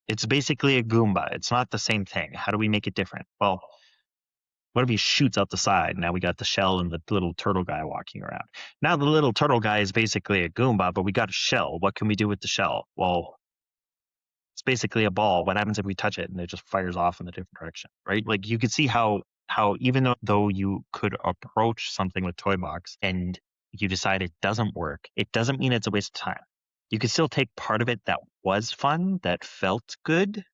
It's basically a Goomba. It's not the same thing. How do we make it different? Well, what if he shoots out the side? Now we got the shell and the little turtle guy walking around. Now the little turtle guy is basically a Goomba, but we got a shell. What can we do with the shell? Well, it's basically a ball. What happens if we touch it and it just fires off in a different direction, right? Like you could see how even though you could approach something with ToyBox and you decide it doesn't work, it doesn't mean it's a waste of time. You could still take part of it that was fun, that felt good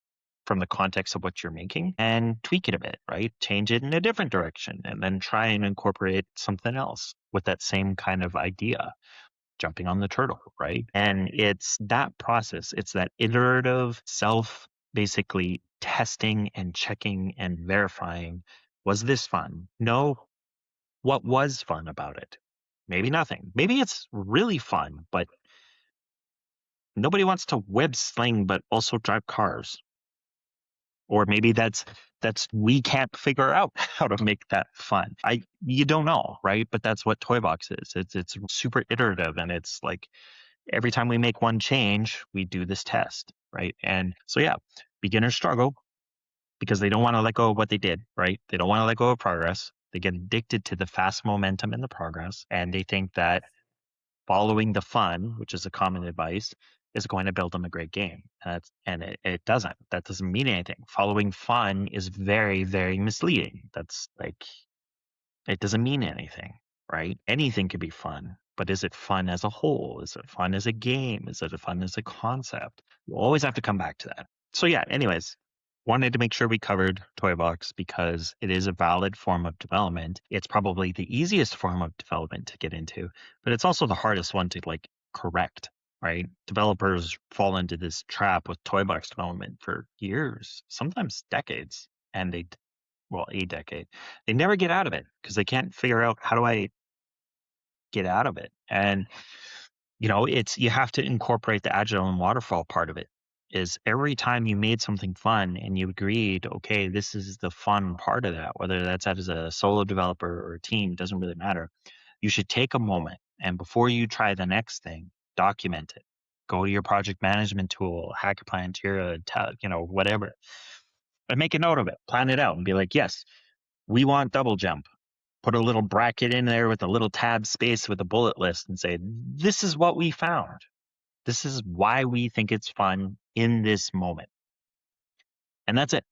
from the context of what you're making and tweak it a bit, right? Change it in a different direction and then try and incorporate something else with that same kind of idea, jumping on the turtle, right? And it's that process, it's that iterative self basically testing and checking and verifying. Was this fun? No. What was fun about it? Maybe nothing. Maybe it's really fun, but nobody wants to web sling but also drive cars. Or maybe that's we can't figure out how to make that fun. You don't know, right? But that's what ToyBox is. It's super iterative, and it's like every time we make one change, we do this test, right? And so yeah, beginners struggle because they don't want to let go of what they did, right? They don't want to let go of progress. They get addicted to the fast momentum in the progress, and they think that following the fun, which is a common advice, is going to build them a great game. It doesn't. That doesn't mean anything. Following fun is very, very misleading. That's like, it doesn't mean anything, right? Anything could be fun, but is it fun as a whole? Is it fun as a game? Is it fun as a concept? You always have to come back to that. So yeah, anyways, wanted to make sure we covered ToyBox because it is a valid form of development. It's probably the easiest form of development to get into, but it's also the hardest one to like correct, right? Developers fall into this trap with ToyBox development for years, sometimes decades, and a decade. They never get out of it because they can't figure out how do I get out of it. And you have to incorporate the agile and waterfall part of it. Is every time you made something fun and you agreed, okay, this is the fun part of that, whether that's as a solo developer or a team, doesn't really matter. You should take a moment and before you try the next thing, document it. Go to your project management tool, Hackaplan, Jira, whatever, and make a note of it. Plan it out and be like, yes, we want double jump. Put a little bracket in there with a little tab space with a bullet list and say, this is what we found. This is why we think it's fun in this moment. And that's it.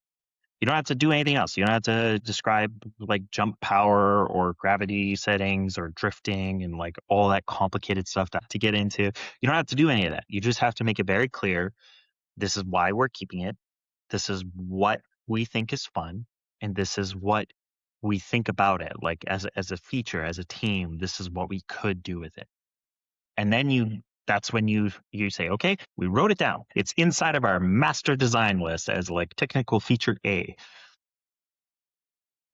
You don't have to do anything else. You don't have to describe like jump power or gravity settings or drifting and like all that complicated stuff to get into. You don't have to do any of that. You just have to make it very clear. This is why we're keeping it. This is what we think is fun. And this is what we think about it. Like as a feature, as a team, this is what we could do with it. And then that's when you say, okay, we wrote it down. It's inside of our master design list as like technical feature A.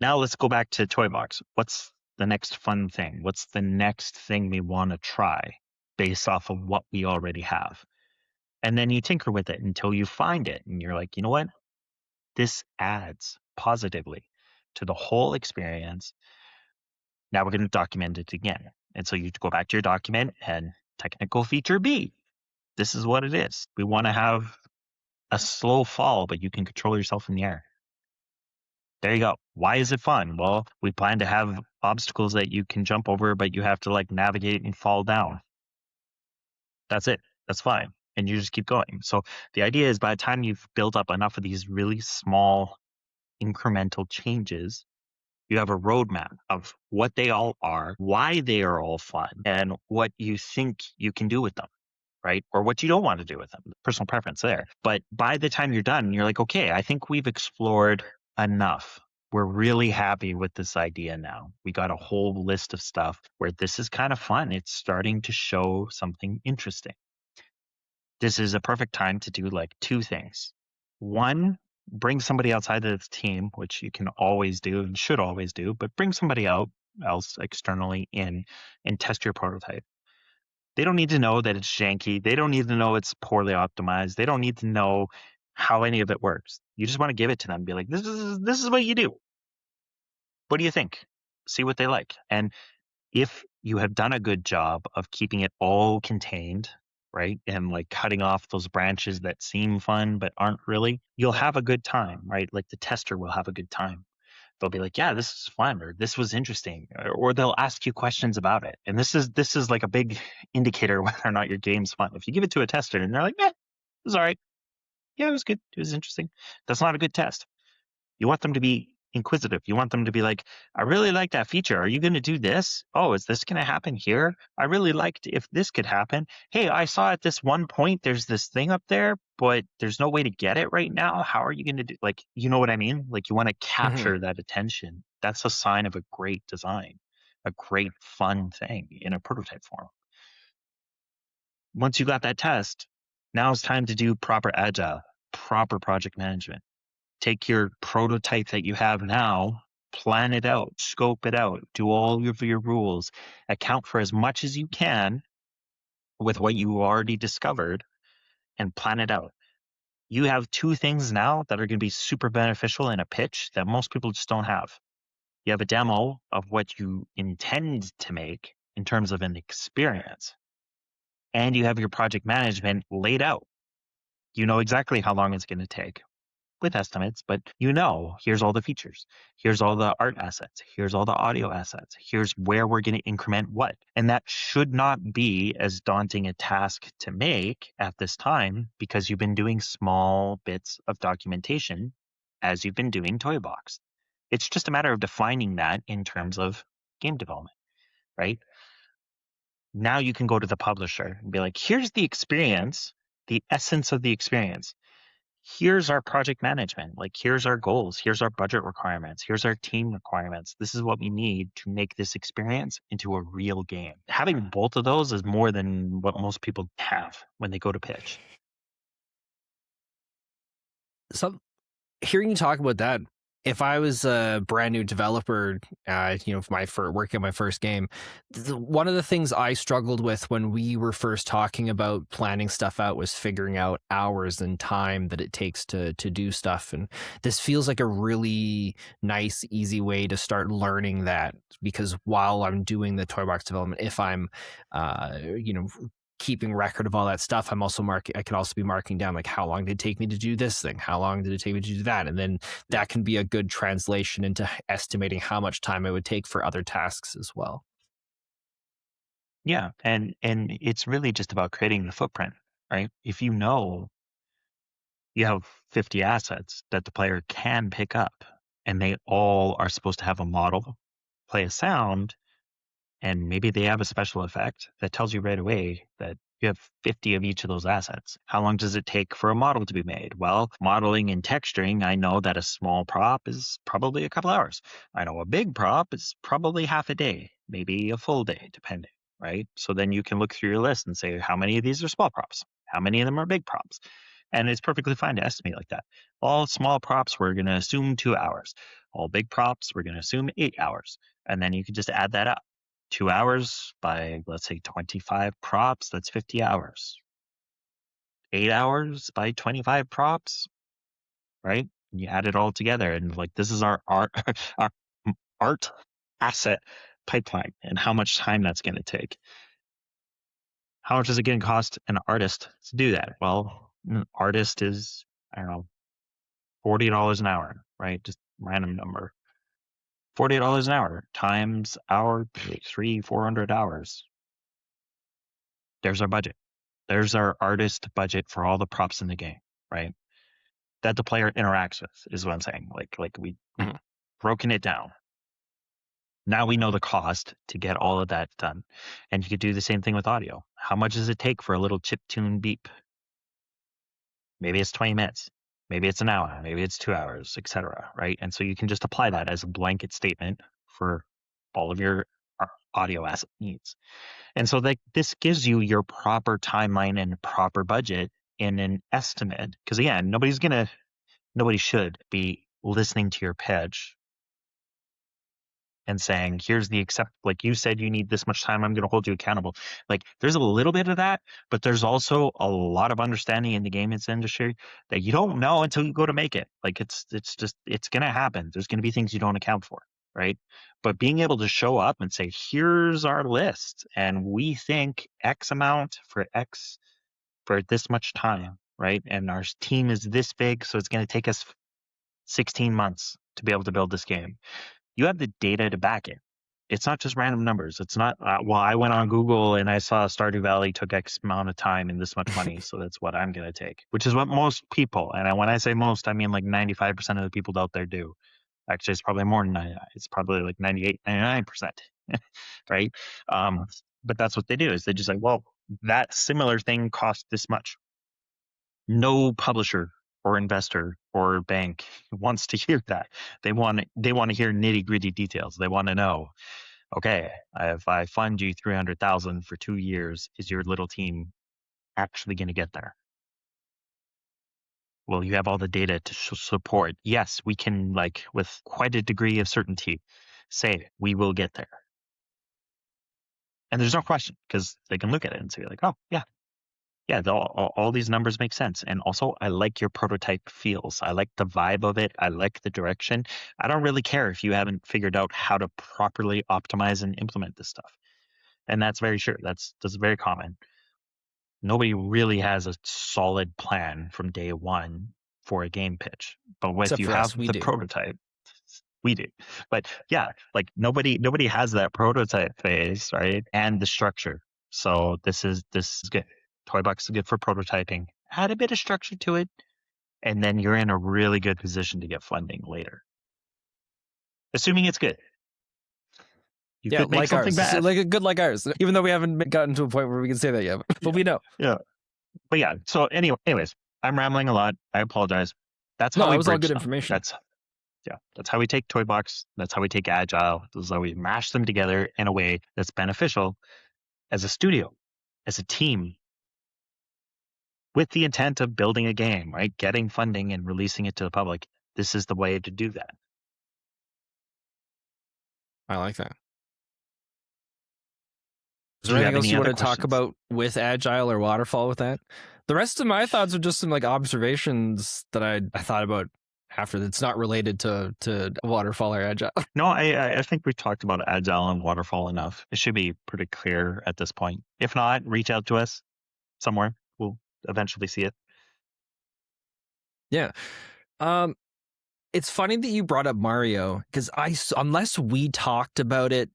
Now let's go back to ToyBox. What's the next fun thing? What's the next thing we want to try based off of what we already have? And then you tinker with it until you find it. And you're like, you know what? This adds positively to the whole experience. Now we're going to document it again. And so you go back to your document and technical feature B. This is what it is. We want to have a slow fall, but you can control yourself in the air. There you go. Why is it fun? Well, we plan to have obstacles that you can jump over, but you have to like navigate and fall down. That's it. That's fine. And you just keep going. So the idea is by the time you've built up enough of these really small incremental changes, you have a roadmap of what they all are, why they are all fun, and what you think you can do with them, right? Or what you don't want to do with them. Personal preference there. But by the time you're done, you're like, okay, I think we've explored enough. We're really happy with this idea now. We got a whole list of stuff where this is kind of fun. It's starting to show something interesting. This is a perfect time to do like two things. One, bring somebody outside of the team, which you can always do and should always do, but bring somebody else externally in and test your prototype. They don't need to know that it's janky. They don't need to know it's poorly optimized. They don't need to know how any of it works. You just want to give it to them and be like, this is what you do. What do you think? See what they like. And if you have done a good job of keeping it all contained, right? And like cutting off those branches that seem fun but aren't really, you'll have a good time, right? Like the tester will have a good time. They'll be like, yeah, this is fun, or this was interesting, or they'll ask you questions about it. And this is like a big indicator whether or not your game's fun. If you give it to a tester and they're like, it was all right. Yeah, it was good. It was interesting. That's not a good test. You want them to be inquisitive. You want them to be like, I really like that feature. Are you going to do this? Oh, is this going to happen here? I really liked if this could happen. Hey, I saw at this one point there's this thing up there, but there's no way to get it right now. How are you going to do, like, you know what I mean? Like, you want to Mhm. capture that attention. That's a sign of a great design, a great fun thing in a prototype form. Once you got that test, now it's time to do proper agile, proper project management. Take your prototype that you have now, plan it out, scope it out, do all of your rules, account for as much as you can with what you already discovered, and plan it out. You have two things now that are going to be super beneficial in a pitch that most people just don't have. You have a demo of what you intend to make in terms of an experience, and you have your project management laid out. You know exactly how long it's going to take, with estimates, but here's all the features. Here's all the art assets. Here's all the audio assets. Here's where we're going to increment what. And that should not be as daunting a task to make at this time because you've been doing small bits of documentation as you've been doing ToyBox. It's just a matter of defining that in terms of game development, right? Now you can go to the publisher and be like, here's the experience, the essence of the experience. Here's our project management. Like, here's our goals. Here's our budget requirements. Here's our team requirements. This is what we need to make this experience into a real game. Having both of those is more than what most people have when they go to pitch. So hearing you talk about that, if I was a brand new developer, for working on my first game, one of the things I struggled with when we were first talking about planning stuff out was figuring out hours and time that it takes to do stuff. And this feels like a really nice, easy way to start learning that, because while I'm doing the toy box development, if I'm, keeping record of all that stuff, I can also be marking down, like, how long did it take me to do this thing, how long did it take me to do that, and then that can be a good translation into estimating how much time it would take for other tasks as well. Yeah, and it's really just about creating the footprint, right? If you know you have 50 assets that the player can pick up and they all are supposed to have a model, play a sound, and maybe they have a special effect that tells you right away that you have 50 of each of those assets. How long does it take for a model to be made? Well, modeling and texturing, I know that a small prop is probably a couple hours. I know a big prop is probably half a day, maybe a full day, depending, right? So then you can look through your list and say, how many of these are small props? How many of them are big props? And it's perfectly fine to estimate like that. All small props, we're going to assume 2 hours. All big props, we're going to assume 8 hours. And then you can just add that up. 2 hours by, let's say, 25 props, that's 50 hours. 8 hours by 25 props, right? And you add it all together, and like, this is our art, our art asset pipeline, and how much time that's going to take. How much is it going to cost an artist to do that? Well, an artist is, I don't know, $40 an hour, right? Just random number. $40 an hour times our 400 hours. There's our budget. There's our artist budget for all the props in the game, right? That the player interacts with is what I'm saying. Like we Mhm. broken it down. Now we know the cost to get all of that done. And you could do the same thing with audio. How much does it take for a little chip tune beep? Maybe it's 20 minutes. Maybe it's an hour. Maybe it's 2 hours, etc. Right? And so you can just apply that as a blanket statement for all of your audio asset needs. And so this gives you your proper timeline and proper budget in an estimate. Because again, nobody should be listening to your pitch and saying, here's the accept, like you said, you need this much time. I'm going to hold you accountable. Like there's a little bit of that, but there's also a lot of understanding in the games industry that you don't know until you go to make it. Like it's just, it's going to happen. There's going to be things you don't account for. Right. But being able to show up and say, here's our list, and we think X amount for X for this much time. Right. And our team is this big. So it's going to take us 16 months to be able to build this game. You have the data to back it. It's not just random numbers. It's not, well, I went on Google and I saw Stardew Valley took X amount of time and this much money, so that's what I'm going to take, which is what most people, and when I say most, I mean like 95% of the people out there do. Actually, it's probably more than 99. It's probably like 98, 99%, right? But that's what they do, is they just like, well, that similar thing cost this much. No publisher or investor or bank wants to hear that. They want to hear nitty gritty details. They want to know, okay, if I fund you 300,000 for 2 years, is your little team actually going to get there? Well, you have all the data to support. Yes, we can, like, with quite a degree of certainty, say we will get there. And there's no question, because they can look at it and say like, oh yeah, all these numbers make sense. And also, I like your prototype feels. I like the vibe of it. I like the direction. I don't really care if you haven't figured out how to properly optimize and implement this stuff. And that's very sure. That's very common. Nobody really has a solid plan from day one for a game pitch. But if Except you for have us, we the do. prototype, we do. But yeah, like nobody has that prototype phase, right? And the structure. So this is good. ToyBox is good for prototyping. Add a bit of structure to it, and then you're in a really good position to get funding later. Assuming it's good. You Yeah, could make like something ours. bad. Like a good like ours. Even though we haven't gotten to a point where we can say that yet. But we know. Yeah. But yeah, so anyways, I'm rambling a lot. I apologize. That's No, how that we was all bridge good them. information. That's how we take ToyBox. That's how we take Agile. This is how we mash them together in a way that's beneficial as a studio, as a team, with the intent of building a game, right? Getting funding and releasing it to the public. This is the way to do that. I like that. Is Do there you anything have else any you want other to talk questions? about with Agile or Waterfall with that? The rest of my thoughts are just some like observations that I thought about after that's not related to Waterfall or Agile. No, I think we've talked about Agile and Waterfall enough. It should be pretty clear at this point. If not, reach out to us somewhere. We'll eventually see it. Yeah. It's funny that you brought up Mario because unless we talked about it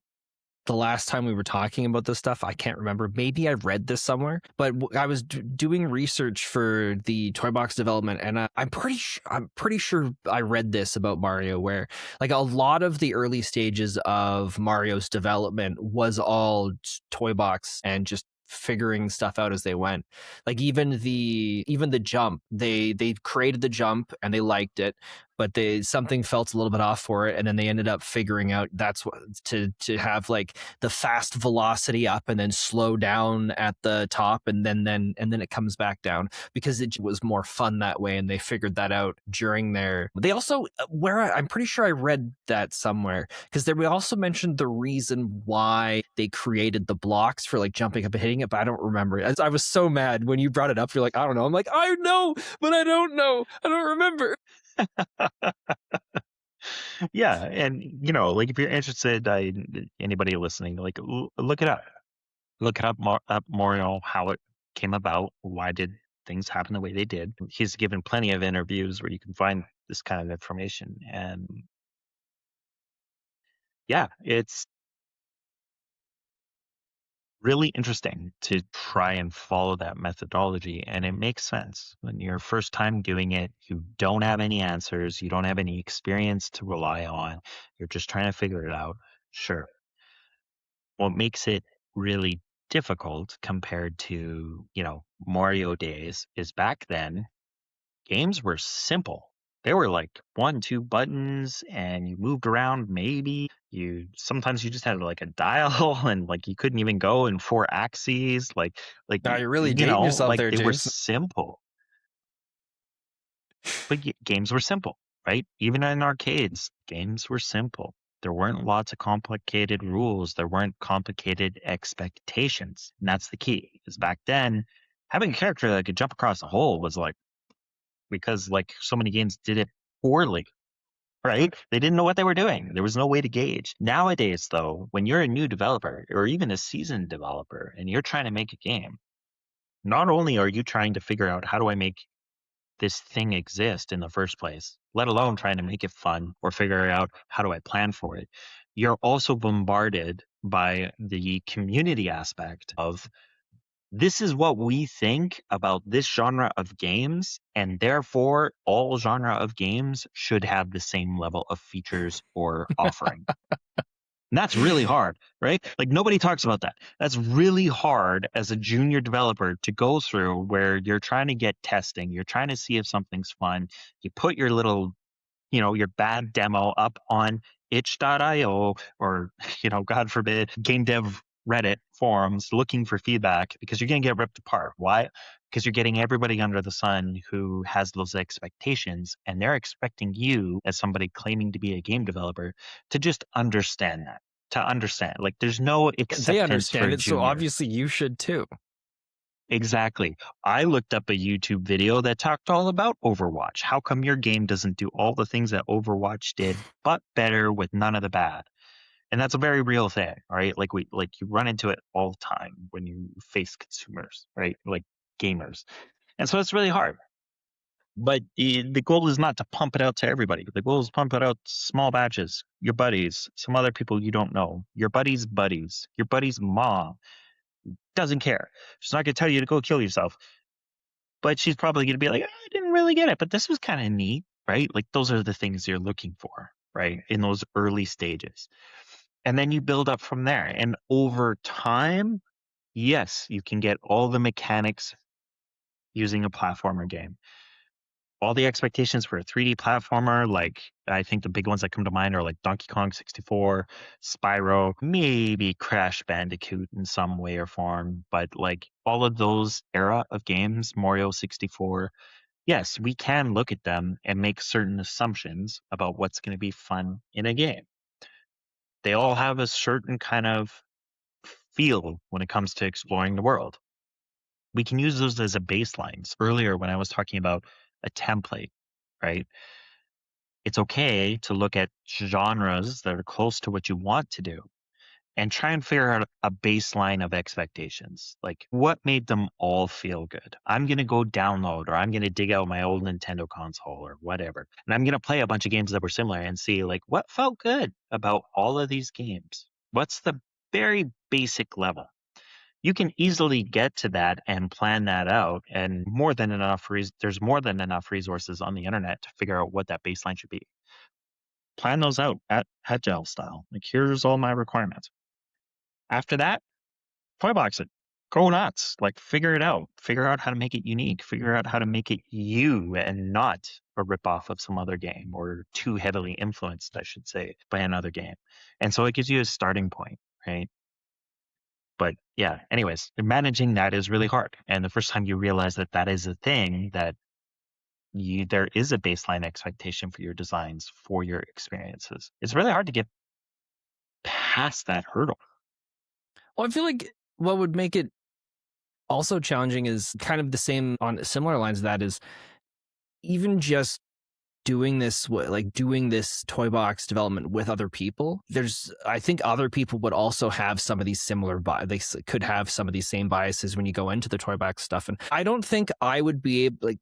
the last time we were talking about this stuff, I can't remember. Maybe I read this somewhere, but I was doing research for the ToyBox development, and I'm pretty sure I read this about Mario, where like a lot of the early stages of Mario's development was all ToyBox and just figuring stuff out as they went. Like even the jump, they created the jump and they liked it, but something felt a little bit off for it, and then they ended up figuring out that's what to have like the fast velocity up and then slow down at the top, and then it comes back down because it was more fun that way, and they figured that out during their. They also I'm pretty sure I read that somewhere because we also mentioned the reason why they created the blocks for like jumping up and hitting it, but I don't remember it. I was so mad when you brought it up. You're like, I don't know. I'm like, I know, but I don't know. I don't remember. Yeah, and like if you're interested, anybody listening, like look it up. Look it up more, how it came about. Why did things happen the way they did? He's given plenty of interviews where you can find this kind of information, and yeah, it's really interesting to try and follow that methodology. And it makes sense when you're first time doing it. You don't have any answers, you don't have any experience to rely on, you're just trying to figure it out. Sure. What makes it really difficult compared to Mario days is back then games were simple. They were like 1, 2 buttons and you moved around. Maybe sometimes you just had like a dial and like you couldn't even go in 4 axes. Now you're really dating yourself like there, they were James. simple. But games were simple, right? Even in arcades, games were simple. There weren't lots of complicated rules. There weren't complicated expectations. And that's the key. Because back then, having a character that could jump across the hole was like, because like so many games did it poorly, right? They didn't know what they were doing. There was no way to gauge. Nowadays, though, when you're a new developer or even a seasoned developer and you're trying to make a game, not only are you trying to figure out how do I make this thing exist in the first place, let alone trying to make it fun or figure out how do I plan for it, you're also bombarded by the community aspect of this is what we think about this genre of games, and therefore all genre of games should have the same level of features or offering. And that's really hard, right? Like nobody talks about that. That's really hard as a junior developer to go through where you're trying to get testing, you're trying to see if something's fun. You put your little, your bad demo up on itch.io or, God forbid, game dev Reddit forums looking for feedback because you're going to get ripped apart. Why? Because you're getting everybody under the sun who has those expectations and they're expecting you as somebody claiming to be a game developer to just understand that, to understand. Like there's no acceptance They for understand it, so junior. obviously you should too. Exactly. I looked up a YouTube video that talked all about Overwatch. How come your game doesn't do all the things that Overwatch did, but better with none of the bad? And that's a very real thing, right? Like you run into it all the time when you face consumers, right? Like gamers. And so it's really hard. But the goal is not to pump it out to everybody. The goal is pump it out small batches, your buddies, some other people you don't know, your buddies' buddies, your buddy's mom. Doesn't care. She's not going to tell you to go kill yourself. But she's probably going to be like, I didn't really get it, but this was kind of neat, right? Like those are the things you're looking for, right? In those early stages. And then you build up from there. And over time, yes, you can get all the mechanics using a platformer game. All the expectations for a 3D platformer, like I think the big ones that come to mind are like Donkey Kong 64, Spyro, maybe Crash Bandicoot in some way or form. But like all of those era of games, Mario 64, yes, we can look at them and make certain assumptions about what's going to be fun in a game. They all have a certain kind of feel when it comes to exploring the world. We can use those as a baseline. Earlier, when I was talking about a template, right? It's okay to look at genres that are close to what you want to do and try and figure out a baseline of expectations. Like what made them all feel good? I'm going to go download or I'm going to dig out my old Nintendo console or whatever. And I'm going to play a bunch of games that were similar and see like what felt good about all of these games. What's the very basic level? You can easily get to that and plan that out, and there's more than enough resources on the internet to figure out what that baseline should be. Plan those out at Agile style. Like here's all my requirements. After that, toybox it. Go nuts. Like figure it out. Figure out how to make it unique. Figure out how to make it you and not a ripoff of some other game or too heavily influenced, I should say, by another game. And so it gives you a starting point, right? But yeah, anyways, managing that is really hard. And the first time you realize that that is a thing, that there is a baseline expectation for your designs, for your experiences, it's really hard to get past that hurdle. Well, I feel like what would make it also challenging is kind of the same on similar lines of that is even just doing this toy box development with other people. I think other people would also have some of these they could have some of these same biases when you go into the toy box stuff. And I don't think I would be able, like,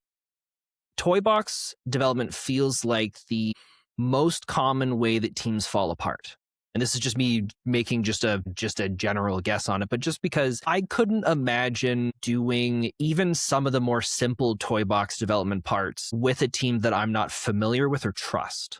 toy box development feels like the most common way that teams fall apart. And this is just me making just a general guess on it, but just because I couldn't imagine doing even some of the more simple toy box development parts with a team that I'm not familiar with or trust.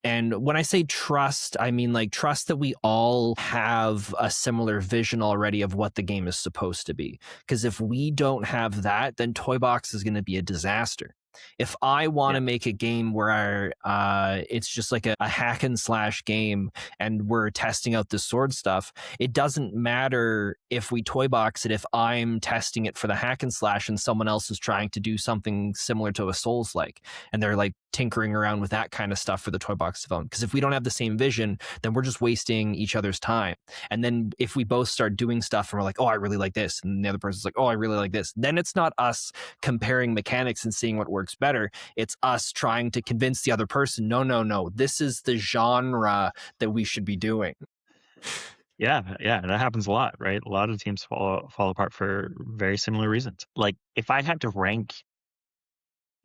And when I say trust, I mean like trust that we all have a similar vision already of what the game is supposed to be. Because if we don't have that, then toy box is going to be a disaster. If I want to make a game where it's just like a hack and slash game and we're testing out the sword stuff, it doesn't matter if we toy box it if I'm testing it for the hack and slash and someone else is trying to do something similar to a Souls-like. And they're like tinkering around with that kind of stuff for the toy box development. Because if we don't have the same vision, then we're just wasting each other's time. And then if we both start doing stuff and we're like, oh, I really like this, and the other person's like, oh, I really like this, then it's not us comparing mechanics and seeing what works better. It's us trying to convince the other person, no, this is the genre that we should be doing. Yeah, that happens a lot, right? A lot of teams fall apart for very similar reasons. Like if I had to rank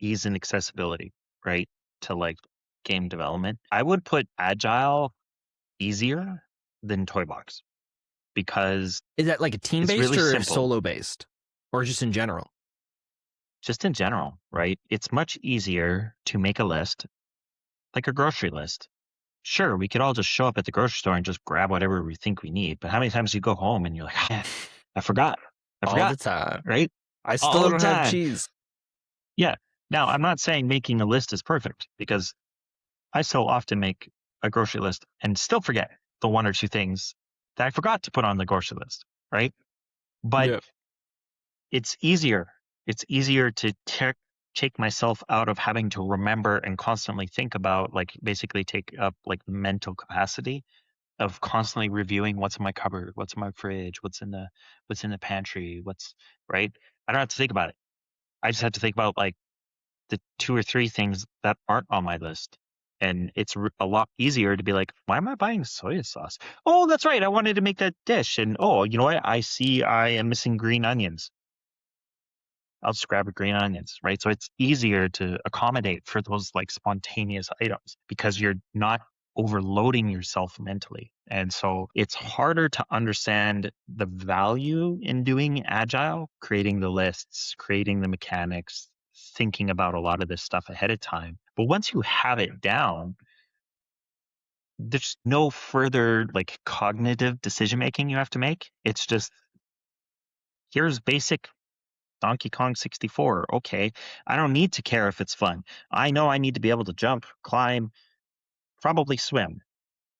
ease and accessibility, right, to like game development, I would put Agile easier than ToyBox because Is that like a team it's based really or simple. solo based, or just in general? Just in general, right? It's much easier to make a list, like a grocery list. Sure, we could all just show up at the grocery store and just grab whatever we think we need. But how many times you go home and you're like, "Ah, I forgot, All the time. right? I still All the don't have time. cheese. Yeah. Now, I'm not saying making a list is perfect because I so often make a grocery list and still forget the one or two things that I forgot to put on the grocery list, right? But Yeah. it's easier. It's easier to take myself out of having to remember and constantly think about, like basically take up like mental capacity of constantly reviewing what's in my cupboard, what's in my fridge, what's in the pantry, what's right. I don't have to think about it. I just have to think about like the two or three things that aren't on my list. And it's a lot easier to be like, why am I buying soy sauce? Oh, that's right. I wanted to make that dish. And oh, you know what? I see I am missing green onions. I'll just grab a green onions, right? So it's easier to accommodate for those like spontaneous items because you're not overloading yourself mentally. And so it's harder to understand the value in doing agile, creating the lists, creating the mechanics, thinking about a lot of this stuff ahead of time. But once you have it down, there's no further like cognitive decision making you have to make. It's just here's basic Donkey Kong 64. Okay, I don't need to care if it's fun. I know I need to be able to jump, climb, probably swim.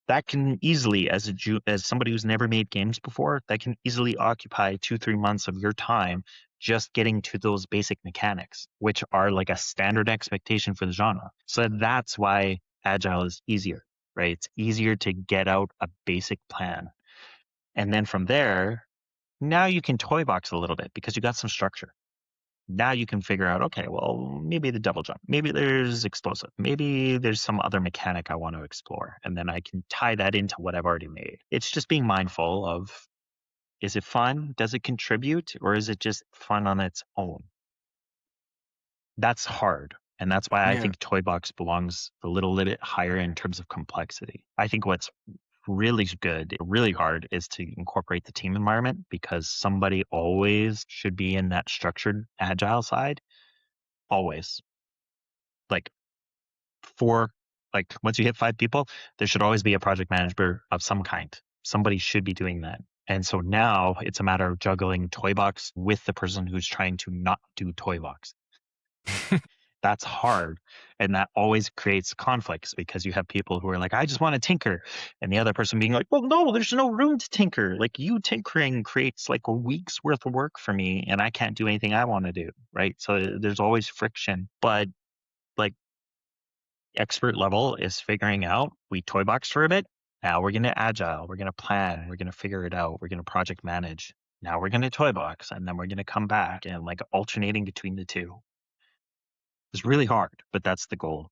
That can easily, as somebody who's never made games before, that can easily occupy 2-3 months of your time just getting to those basic mechanics, which are like a standard expectation for the genre. So that's why Agile is easier, right? It's easier to get out a basic plan. And then from there, now you can toy box a little bit because you got some structure. Now you can figure out, okay, well, maybe the double jump, maybe there's explosive, maybe there's some other mechanic I want to explore. And then I can tie that into what I've already made. It's just being mindful of, is it fun? Does it contribute? Or is it just fun on its own? That's hard. And that's why I Yeah. think Toy Box belongs a little bit higher in terms of complexity. I think what's really good, really hard is to incorporate the team environment because somebody always should be in that structured agile side. Always. Like once you hit 5 people, there should always be a project manager of some kind. Somebody should be doing that. And so now it's a matter of juggling Toy Box with the person who's trying to not do Toy Box. That's hard. And that always creates conflicts because you have people who are like, I just want to tinker. And the other person being like, well, no, there's no room to tinker. Like you tinkering creates like a week's worth of work for me and I can't do anything I want to do. Right. So there's always friction. But like expert level is figuring out, we toy box for a bit. Now we're going to agile. We're going to plan. We're going to figure it out. We're going to project manage. Now we're going to toy box and then we're going to come back and like alternating between the two. It's really hard, but that's the goal.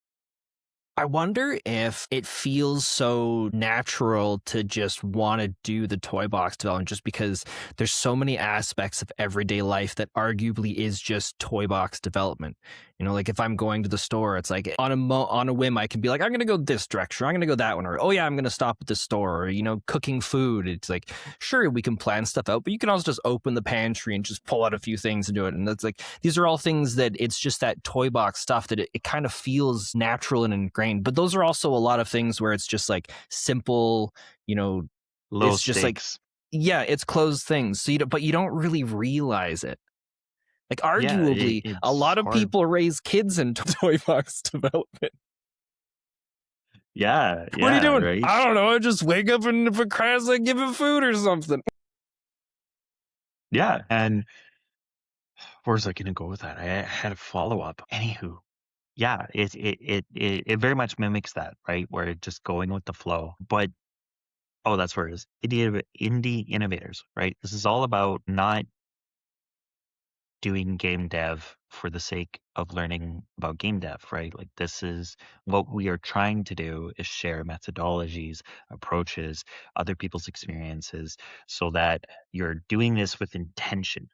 I wonder if it feels so natural to just want to do the toy box development just because there's so many aspects of everyday life that arguably is just toy box development. You know, like if I'm going to the store, it's like on a whim, I can be like, I'm going to go this direction, or I'm going to go that one, or oh yeah, I'm going to stop at this store, or you know, cooking food. It's like, sure, we can plan stuff out, but you can also just open the pantry and just pull out a few things and do it. And that's like, these are all things that it's just that toy box stuff that it kind of feels natural and ingrained. But those are also a lot of things where it's just like simple, you know, Low it's just like, stakes. yeah, it's closed things. So but you don't really realize it. Like arguably, a it's lot of hard. people raise kids in toy box development. Yeah. What are you doing? Right. I don't know. I just wake up and if it cries, I give it food or something. Yeah. And where's I going to go with that? I had a follow up. Anywho, yeah, it very much mimics that, right? Where it's just going with the flow. But oh, that's where it is. Indie innovators, right? This is all about not doing game dev for the sake of learning about game dev, right? Like this is what we are trying to do is share methodologies, approaches, other people's experiences so that you're doing this with intention,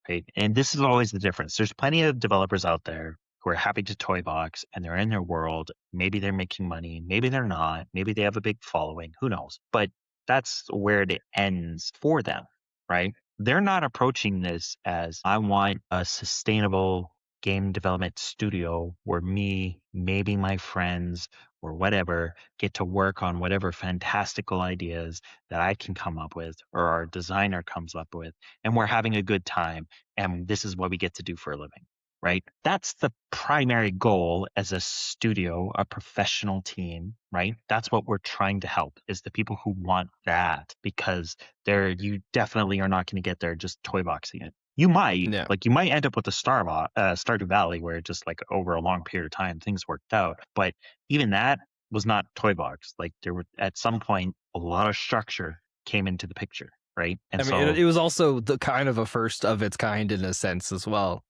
right? And this is always the difference. There's plenty of developers out there who are happy to toy box and they're in their world. Maybe they're making money, maybe they're not, maybe they have a big following, who knows? But that's where it ends for them, right? They're not approaching this as I want a sustainable game development studio where me, maybe my friends, or whatever get to work on whatever fantastical ideas that I can come up with or our designer comes up with, and we're having a good time and this is what we get to do for a living, right? That's the primary goal as a studio, a professional team, right? That's what we're trying to help is the people who want that because you definitely are not going to get there just toy boxing it. Yeah. You might end up with a Stardew Valley where just like over a long period of time things worked out, but even that was not toy box. Like there were at some point a lot of structure came into the picture, right? And I mean, it, so it was also the kind of a first of its kind in a sense as well.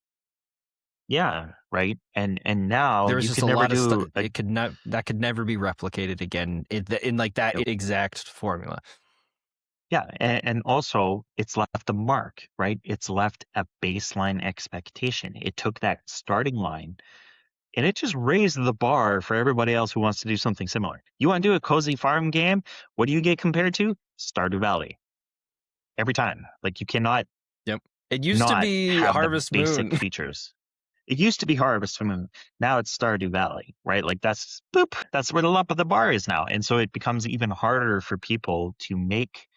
yeah, right. And now There was you just can a never lot of stuff. do a It could not that could never be replicated again in like that Yep. exact formula. Yeah, and also it's left a mark, right? It's left a baseline expectation. It took that starting line and it just raised the bar for everybody else who wants to do something similar. You want to do a cozy farm game? What do you get compared to? Stardew Valley. Every time. Like you cannot Yep. It used to not be have the Harvest basic Moon. features. It used to be Harvest Moon. Now it's Stardew Valley, right? Like that's boop. That's where the lump of the bar is now. And so it becomes even harder for people to make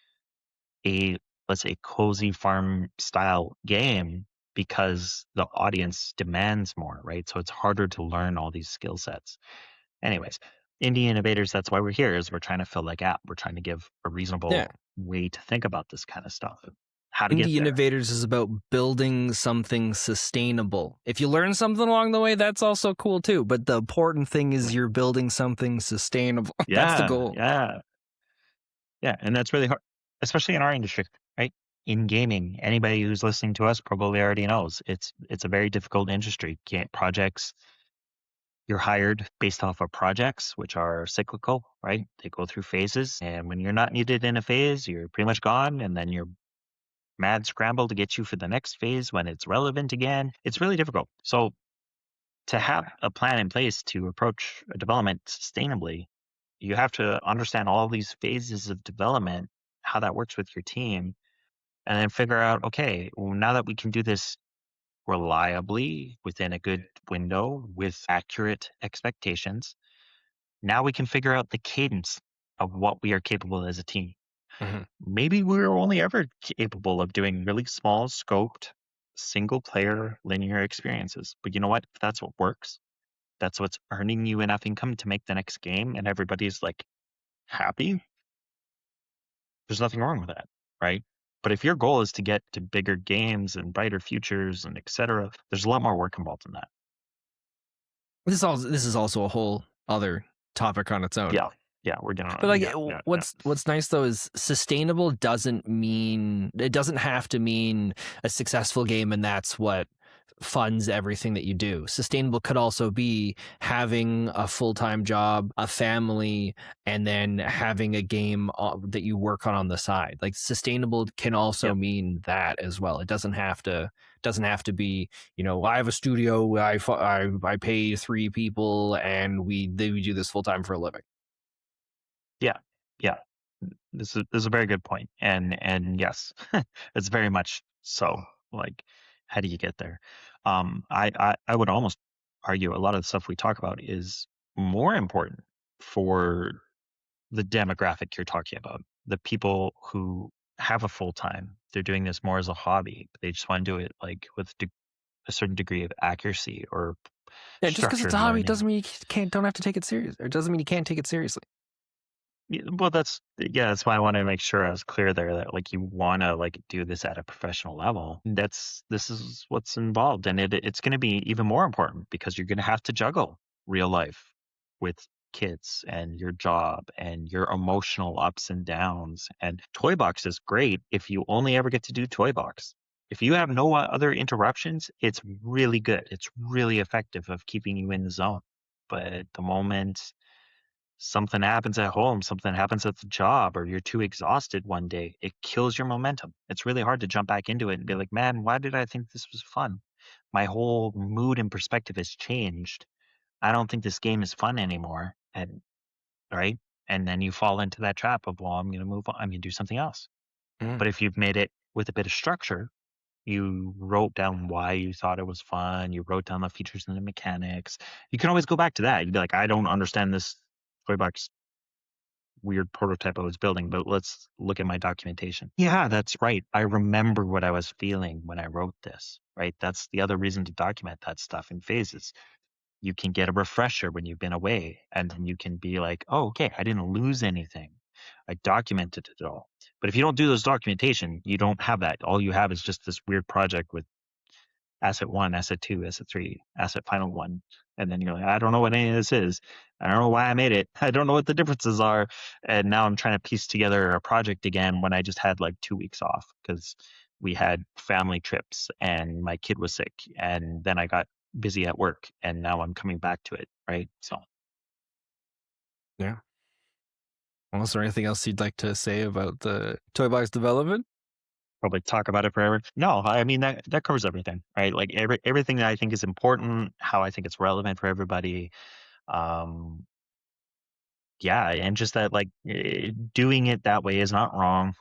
a, let's say, cozy farm style game because the audience demands more, right? So it's harder to learn all these skill sets. Anyways, Indie Innovators, that's why we're here, is we're trying to fill that gap. We're trying to give a Yeah. reasonable way to think about this kind of stuff, how to get Indie there. Innovators is about building something sustainable. If you learn something along the way, that's also cool too. But the important thing is you're building something sustainable. That's the Yeah, goal. yeah, yeah. And that's really hard, especially in our industry, right? In gaming, anybody who's listening to us probably already knows it's a very difficult industry. Can't projects You're hired based off of projects, which are cyclical, right? They go through phases. And when you're not needed in a phase, you're pretty much gone. And then you're mad scramble to get you for the next phase when it's relevant again. It's really difficult. So to have a plan in place to approach a development sustainably, you have to understand all these phases of development, how that works with your team, and then figure out, okay, well, now that we can do this reliably within a good window with accurate expectations, now we can figure out the cadence of what we are capable as a team. Mhm. Maybe we're only ever capable of doing really small scoped single player linear experiences. But you know what? If that's what works, that's what's earning you enough income to make the next game and everybody's like happy, there's nothing wrong with that, right? But if your goal is to get to bigger games and brighter futures and etc., there's a lot more work involved in that. This is also a whole other topic on its own. Yeah. Yeah, we're getting But on. like, Yeah, yeah, yeah. what's nice though is sustainable doesn't mean it doesn't have to mean a successful game, and that's what funds everything that you do. Sustainable could also be having a full-time job, a family, and then having a game that you work on the side. Like sustainable can also Yep. mean that as well. It doesn't have to be, I have a studio, I pay 3 people and we do this full time for a living. Yeah. Yeah. This is a very good point. And yes, it's very much so. Like, how do you get there? I would almost argue a lot of the stuff we talk about is more important for the demographic you're talking about. The people who have a full time, they're doing this more as a hobby. They just want to do it like with a certain degree of accuracy or Yeah, just because it's structured a hobby learning. doesn't mean you don't have to take it serious, or doesn't mean you can't take it seriously. Well, that's why I want to make sure I was clear there that like you want to like do this at a professional level. This is what's involved, and it's going to be even more important because you're going to have to juggle real life with kids and your job and your emotional ups and downs. And ToyBox is great if you only ever get to do ToyBox. If you have no other interruptions, it's really good. It's really effective of keeping you in the zone. But the moment something happens at home, something happens at the job, or you're too exhausted one day, it kills your momentum. It's really hard to jump back into it and be like, man, why did I think this was fun? My whole mood and perspective has changed. I don't think this game is fun anymore. And right. And then you fall into that trap of, well, I'm going to move on. I'm going to do something else. Mm. But if you've made it with a bit of structure, you wrote down why you thought it was fun. You wrote down the features and the mechanics. You can always go back to that. You'd be like, I don't understand this toy box weird prototype I was building, but let's look at my documentation. Yeah, that's right. I remember what I was feeling when I wrote this, right? That's the other reason to document that stuff in phases. You can get a refresher when you've been away, and then you can be like, oh, okay, I didn't lose anything. I documented it all. But if you don't do those documentation, you don't have that. All you have is just this weird project with asset one, asset two, asset three, asset final one. And then you're like, I don't know what any of this is. I don't know why I made it. I don't know what the differences are. And now I'm trying to piece together a project again when I just had like 2 weeks off because we had family trips and my kid was sick. And then I got busy at work and now I'm coming back to it. Right. So Yeah. Well, is there anything else you'd like to say about the toy box development? probably talk about it forever. No, I mean that covers everything, right? Like everything that I think is important, how I think it's relevant for everybody. Um, yeah, and just that like doing it that way is not wrong,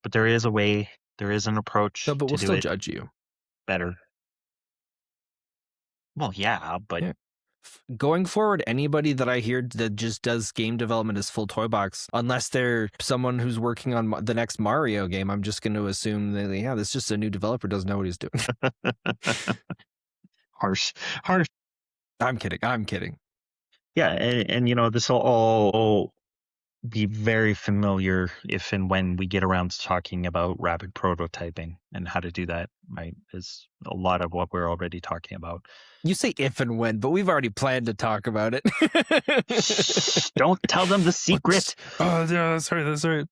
but there is a way, there is an No, approach but to we'll do still it judge you. better. Well, yeah, but Yeah. Going forward, anybody that I hear that just does game development as full toy box, unless they're someone who's working on the next Mario game, I'm just going to assume that, yeah, this is just a new developer doesn't know what he's doing. harsh, harsh. I'm kidding. I'm kidding. Yeah, and you know this will all be very familiar if and when we get around to talking about rapid prototyping and how to do that. Right, is a lot of what we're already talking about. You say if and when, but we've already planned to talk about it. Shh, don't tell them the secret. Oh, yeah, that's right. That's right.